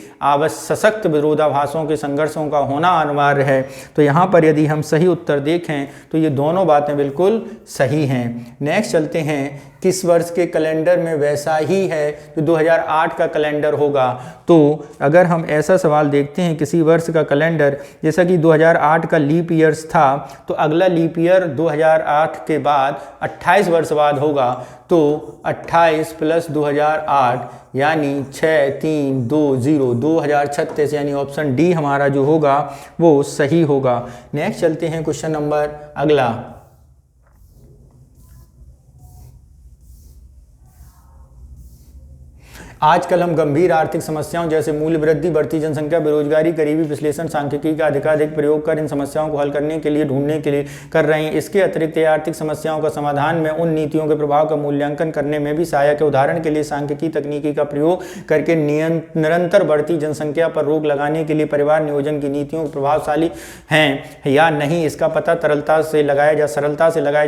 सशक्त विरोधाभासों के संघर्षों का होना अनिवार्य है। तो यहाँ पर यदि हम सही उत्तर देखें तो ये दोनों बातें बिल्कुल सही हैं। नेक्स्ट चलते हैं, किस वर्ष के कैलेंडर में वैसा ही है जो 2008 का कैलेंडर होगा। तो अगर हम ऐसा सवाल देखते हैं किसी वर्ष का कैलेंडर, जैसा कि 2008 का लीप ईयर्स था तो अगला लीप ईयर 2008 के बाद 28 वर्ष बाद होगा। तो 28 प्लस 2008 यानी 6320 2036 यानी ऑप्शन डी हमारा जो होगा वो सही होगा। नेक्स्ट चलते हैं क्वेश्चन नंबर अगला। आजकल हम गंभीर आर्थिक समस्याओं जैसे मूल्य वृद्धि, बढ़ती जनसंख्या, बेरोजगारी, गरीबी विश्लेषण, सांख्यिकी का अधिकाधिक प्रयोग कर इन समस्याओं को हल करने के लिए ढूंढने के लिए कर रहे हैं। इसके अतिरिक्त ये आर्थिक समस्याओं का समाधान में उन नीतियों के प्रभाव का मूल्यांकन करने में भी सहायक है। उदाहरण के लिए सांख्यिकी तकनीकी का प्रयोग करके निरंतर बढ़ती जनसंख्या पर रोक लगाने के लिए परिवार नियोजन की नीतियों प्रभावशाली हैं या नहीं, इसका पता सरलता से लगाया जा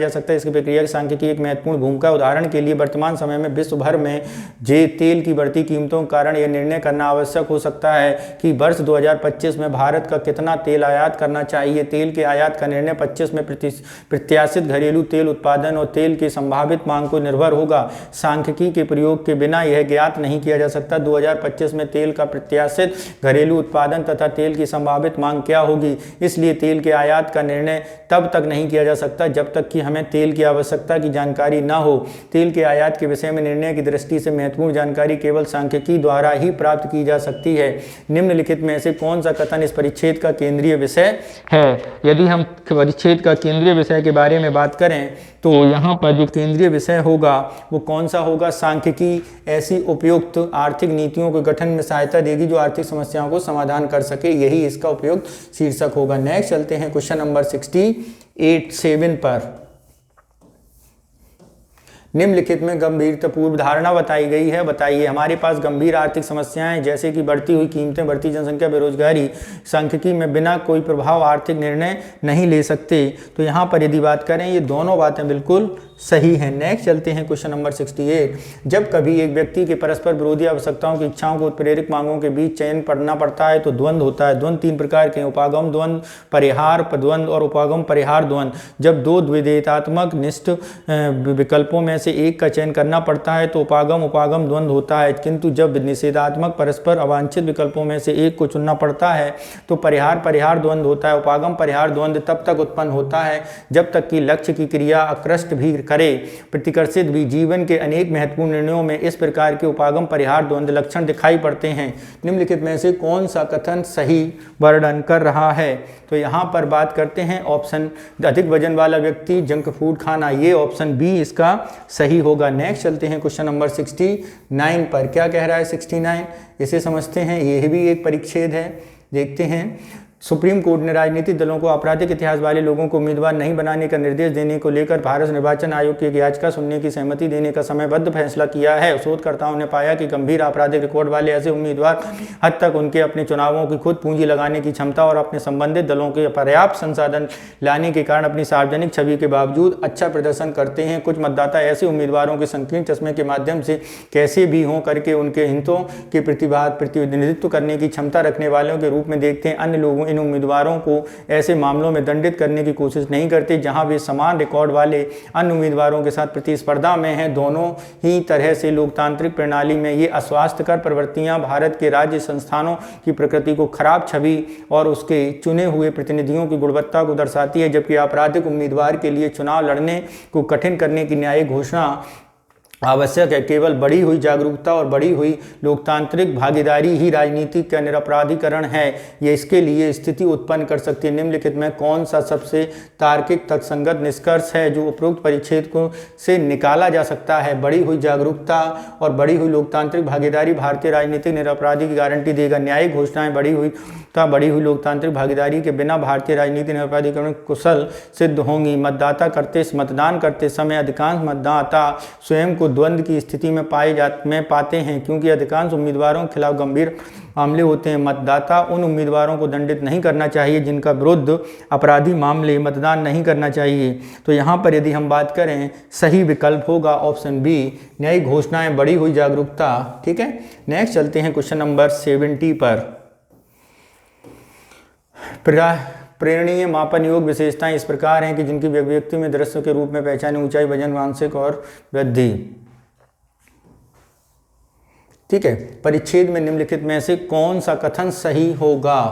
सकता है। इसकी प्रक्रिया की सांख्यिकी एक महत्वपूर्ण भूमिका। उदाहरण के लिए वर्तमान समय में विश्व भर में तेल की बढ़ती कीमतों के कारण यह निर्णय करना आवश्यक हो सकता है कि वर्ष 2025 में भारत का कितना तेल आयात करना चाहिए। तेल के आयात का निर्णय 25 में प्रत्याशित घरेलू तेल उत्पादन और तेल की संभावित मांग को निर्भर होगा। सांख्यिकी के प्रयोग के बिना यह ज्ञात नहीं किया जा सकता 2025 में तेल का प्रत्याशित घरेलू उत्पादन तथा तेल की संभावित मांग क्या होगी। इसलिए तेल के आयात का निर्णय तब तक नहीं किया जा सकता जब तक कि हमें तेल की आवश्यकता की जानकारी न हो। तेल के आयात के विषय में निर्णय की दृष्टि से महत्वपूर्ण जानकारी केवल सांख्यिकी द्वारा ही प्राप्त की जा सकती है। निम्नलिखित में से कौन सा कथन इस परिच्छेद का केंद्रीय विषय है? यदि हम परिच्छेद का केंद्रीय विषय के बारे में बात करें तो यहाँ पर जो केंद्रीय विषय होगा वो कौन सा होगा? सांख्यिकी ऐसी उपयुक्त आर्थिक नीतियों के गठन में सहायता देगी जो आर्थिक समस्याओं को समाधान कर सके, यही इसका उपयुक्त शीर्षक होगा। नेक्स्ट चलते हैं क्वेश्चन नंबर 67 पर। निम्नलिखित में गंभीरतापूर्व धारणा बताई गई है। बताइए, हमारे पास गंभीर आर्थिक समस्याएं जैसे कि बढ़ती हुई कीमतें, बढ़ती जनसंख्या, बेरोजगारी, सांख्यिकी में बिना कोई प्रभाव आर्थिक निर्णय नहीं ले सकते। तो यहाँ पर यदि बात करें ये दोनों बातें बिल्कुल सही है। नेक्स्ट चलते हैं क्वेश्चन नंबर 68। जब कभी एक व्यक्ति के परस्पर विरोधी आवश्यकताओं की इच्छाओं को उत्प्रेरक मांगों के बीच चयन करना पड़ता है तो द्वंद्व होता है। द्वंद्व तीन प्रकार के हैं: उपागम द्वंद्व, परिहार द्वंद्व और उपागम परिहार द्वंद्व। जब दो द्वैधात्मक निष्ठ विकल्पों में से एक का चयन करना पड़ता है तो उपागम द्वंद्व होता है, किंतु जब निषेधात्मक परस्पर अवांछित विकल्पों में से एक को चुनना पड़ता है तो परिहार द्वंद्व होता है। उपागम परिहार द्वंद्व तब तक उत्पन्न होता है जब तक कि लक्ष्य की क्रिया आकृष्ट भी करे, प्रतिकर्षित भी। जीवन के अनेक महत्वपूर्ण निर्णयों में इस प्रकार के उपागम परिहार द्वंद्व लक्षण दिखाई पड़ते हैं। निम्नलिखित में से कौन सा कथन सही वर्णन कर रहा है? तो यहाँ पर बात करते हैं ऑप्शन अधिक वजन वाला व्यक्ति जंक फूड खाना, ये ऑप्शन बी इसका सही होगा। नेक्स्ट चलते हैं क्वेश्चन नंबर 69 पर। क्या कह रहा है 69? इसे समझते हैं, यह भी एक परिच्छेद है, देखते हैं। सुप्रीम कोर्ट ने राजनीतिक दलों को आपराधिक इतिहास वाले लोगों को उम्मीदवार नहीं बनाने का निर्देश देने को लेकर भारत निर्वाचन आयोग की एक याचिका सुनने की सहमति देने का समयबद्ध फैसला किया है। शोधकर्ताओं ने पाया कि गंभीर आपराधिक रिकॉर्ड वाले ऐसे उम्मीदवार हद तक उनके अपने चुनावों की खुद पूंजी लगाने की क्षमता और अपने संबंधित दलों के पर्याप्त संसाधन लाने के कारण अपनी सार्वजनिक छवि के बावजूद अच्छा प्रदर्शन करते हैं। कुछ मतदाता ऐसे उम्मीदवारों के संकीर्ण चश्मे के माध्यम से कैसे भी हों करके उनके हितों के प्रतिनिधित्व करने की क्षमता रखने वालों के रूप में देखते हैं। अन्य लोगों इन उम्मीदवारों को ऐसे मामलों में दंडित करने की कोशिश नहीं करते जहां वे समान रिकॉर्ड वाले अन्य उम्मीदवारों के साथ प्रतिस्पर्धा में हैं। दोनों ही तरह से लोकतांत्रिक प्रणाली में ये अस्वास्थ्यकर प्रवृत्तियां भारत के राज्य संस्थानों की प्रकृति को खराब छवि और उसके चुने हुए प्रतिनिधियों की गुणवत्ता को दर्शाती है, जबकि आपराधिक उम्मीदवार के लिए चुनाव लड़ने को कठिन करने की न्यायिक घोषणा आवश्यक है। केवल बढ़ी हुई जागरूकता और बढ़ी हुई लोकतांत्रिक भागीदारी ही राजनीति का निरपराधीकरण है, ये इसके लिए स्थिति उत्पन्न कर सकती है। निम्नलिखित में कौन सा सबसे तार्किक तर्कसंगत निष्कर्ष है जो उपरोक्त परिच्छेद को से निकाला जा सकता है? बढ़ी हुई जागरूकता और बढ़ी हुई लोकतांत्रिक भागीदारी भारतीय राजनीतिक निरपराधी की गारंटी देगा। न्यायिक घोषणाएं बढ़ी हुई लोकतांत्रिक भागीदारी के बिना भारतीय राजनीति निरपराधीकरण कुशल सिद्ध होंगी। मतदान करते समय अधिकांश मतदाता स्वयं को द्वंद्व की स्थिति में पाते हैं, क्योंकि अधिकांश उम्मीदवारों के खिलाफ गंभीर मामले होते हैं। मतदाता उन उम्मीदवारों को दंडित नहीं करना चाहिए जिनका विरुद्ध अपराधी मामले मतदान नहीं करना चाहिए। तो यहाँ पर यदि हम बात करें सही विकल्प होगा ऑप्शन बी, न्यायिक घोषणाएं, बढ़ी हुई जागरूकता। ठीक है, नेक्स्ट चलते हैं क्वेश्चन नंबर 70 पर। प्रेरणीय मापन योग विशेषताएं इस प्रकार हैं कि जिनकी व्यक्ति में दृश्य के रूप में पहचाने: ऊंचाई, वजन, मानसिक और वृद्धि। ठीक है, परिच्छेद में निम्नलिखित में से कौन सा कथन सही होगा?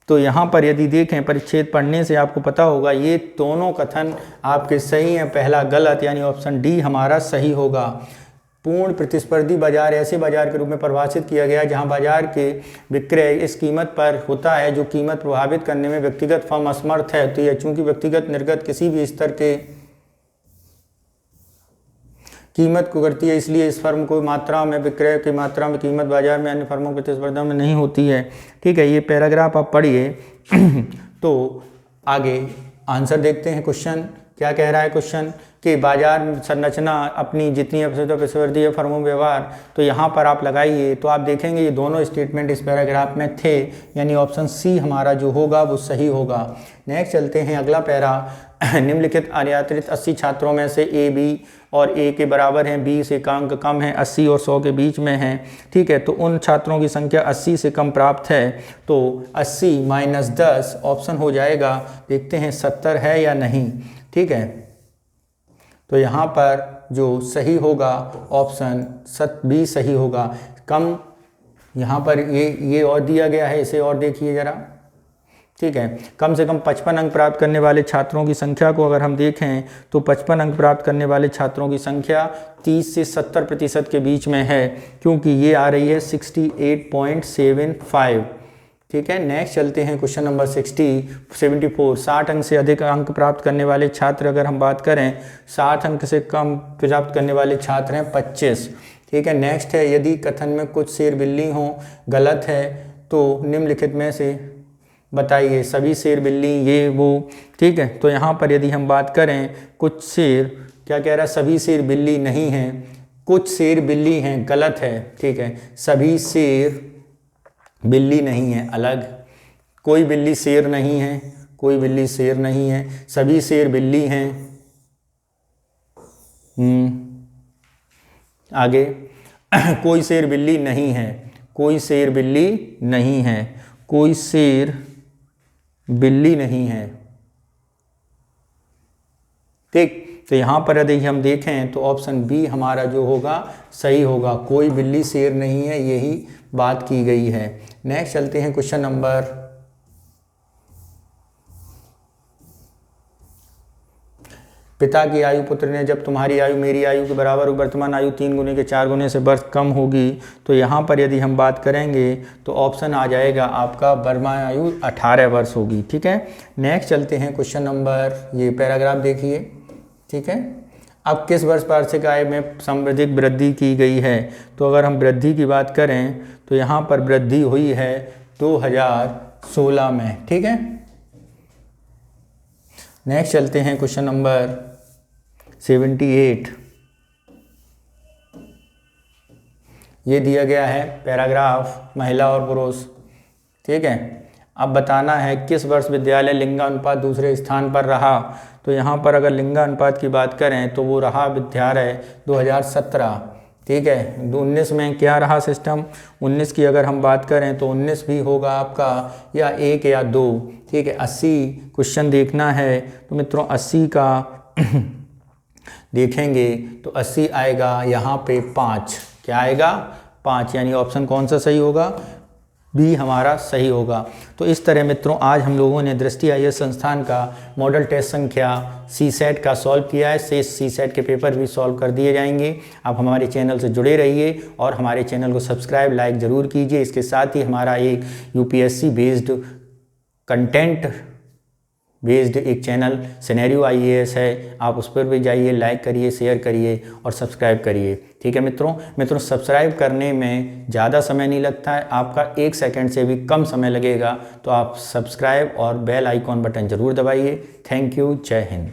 तो यहां पर यदि देखें परिच्छेद पढ़ने से आपको पता होगा ये दोनों कथन आपके सही हैं, पहला गलत, यानी ऑप्शन डी हमारा सही होगा। पूर्ण प्रतिस्पर्धी बाजार ऐसे बाजार के रूप में परिभाषित किया गया है जहां बाजार के विक्रय इस कीमत पर होता है जो कीमत प्रभावित करने में व्यक्तिगत फर्म असमर्थ है। तो यह चूंकि व्यक्तिगत निर्गत किसी भी स्तर के कीमत को करती है, इसलिए इस फर्म को मात्रा में विक्रय की मात्रा में कीमत बाजार में अन्य फर्मों की प्रतिस्पर्धा में नहीं होती है। ठीक है, ये पैराग्राफ आप पढ़िए। तो आगे आंसर देखते हैं। क्वेश्चन क्या कह रहा है? क्वेश्चन कि बाजार संरचना अपनी जितनी प्रतिस्पर्धी फर्मों में व्यवहार, तो यहाँ पर आप लगाइए तो आप देखेंगे ये दोनों स्टेटमेंट इस पैराग्राफ में थे, यानी ऑप्शन सी हमारा जो होगा वो सही होगा। नेक्स्ट चलते हैं अगला पैरा। निम्नलिखित आयातित 80 छात्रों में से ए बी और ए के बराबर हैं, बी से अंक कम है, 80 और 100 के बीच में हैं। ठीक है, तो उन छात्रों की संख्या 80 से कम प्राप्त है, तो 80 माइनस 10 ऑप्शन हो जाएगा, देखते हैं 70 है या नहीं। ठीक है, तो यहाँ पर जो सही होगा ऑप्शन बी सही होगा। कम यहाँ पर ये और दिया गया है, इसे और देखिए ज़रा। ठीक है, कम से कम 55 अंक प्राप्त करने वाले छात्रों की संख्या को अगर हम देखें तो 55 अंक प्राप्त करने वाले छात्रों की संख्या 30 से 70% के बीच में है, क्योंकि ये आ रही है 68.75। ठीक है, नेक्स्ट चलते हैं क्वेश्चन नंबर 74। 60 अंक से अधिक अंक प्राप्त करने वाले छात्र अगर हम बात करें, 60 अंक से कम प्राप्त करने वाले छात्र हैं 25। ठीक है, नेक्स्ट है यदि कथन में कुछ शेर बिल्ली हों गलत है तो निम्नलिखित में से बताइए सभी शेर बिल्ली ये वो। ठीक है, तो यहाँ पर यदि हम बात करें कुछ शेर, क्या कह रहा है? सभी शेर बिल्ली नहीं हैं, कुछ शेर बिल्ली हैं, गलत है। ठीक है, सभी शेर बिल्ली नहीं है, अलग। कोई बिल्ली शेर नहीं है, कोई बिल्ली शेर नहीं है, सभी शेर बिल्ली हैं। आगे कोई शेर बिल्ली नहीं है, कोई शेर बिल्ली नहीं है, कोई शेर बिल्ली नहीं है। ठीक, तो यहाँ पर यदि हम देखें तो ऑप्शन बी हमारा जो होगा सही होगा, कोई बिल्ली शेर नहीं है, यही बात की गई है। नेक्स्ट चलते हैं क्वेश्चन नंबर पिता की आयु पुत्र ने जब तुम्हारी आयु मेरी आयु के बराबर वर्तमान आयु 3 गुने के 4 गुने से वर्ष कम होगी, तो यहाँ पर यदि हम बात करेंगे तो ऑप्शन आ जाएगा आपका वर्तमान आयु 18 वर्ष होगी। ठीक है, नेक्स्ट चलते हैं क्वेश्चन नंबर, ये पैराग्राफ देखिए। ठीक है, अब किस वर्ष वार्षिक आय में सांविधिक वृद्धि की गई है? तो अगर हम वृद्धि की बात करें तो यहाँ पर वृद्धि हुई है 2016 में। ठीक है, नेक्स्ट चलते हैं क्वेश्चन नंबर 78। ये दिया गया है पैराग्राफ महिला और पुरुष। ठीक है, अब बताना है किस वर्ष विद्यालय लिंगानुपात दूसरे स्थान पर रहा। तो यहाँ पर अगर लिंगानुपात की बात करें तो वो रहा विद्यालय 2017। ठीक है, 19 में क्या रहा सिस्टम? 19 की अगर हम बात करें तो 19 भी होगा आपका या 1 या 2। ठीक है, 80 क्वेश्चन देखना है तो मित्रों 80 का देखेंगे तो 80 आएगा यहाँ पे 5। क्या आएगा? 5, यानी ऑप्शन कौन सा सही होगा? बी हमारा सही होगा। तो इस तरह मित्रों आज हम लोगों ने दृष्टि IAS संस्थान का मॉडल टेस्ट संख्या CSET का सॉल्व किया है। शेष CSET के पेपर भी सॉल्व कर दिए जाएंगे। आप हमारे चैनल से जुड़े रहिए और हमारे चैनल को सब्सक्राइब लाइक ज़रूर कीजिए। इसके साथ ही हमारा एक UPSC बेस्ड कंटेंट बेस्ड एक चैनल सिनेरियो IAS है, आप उस पर भी जाइए, लाइक करिए, शेयर करिए और सब्सक्राइब करिए। ठीक है मित्रों सब्सक्राइब करने में ज़्यादा समय नहीं लगता है, आपका 1 सेकंड से भी कम समय लगेगा। तो आप सब्सक्राइब और बेल आइकॉन बटन ज़रूर दबाइए। थैंक यू, जय हिंद।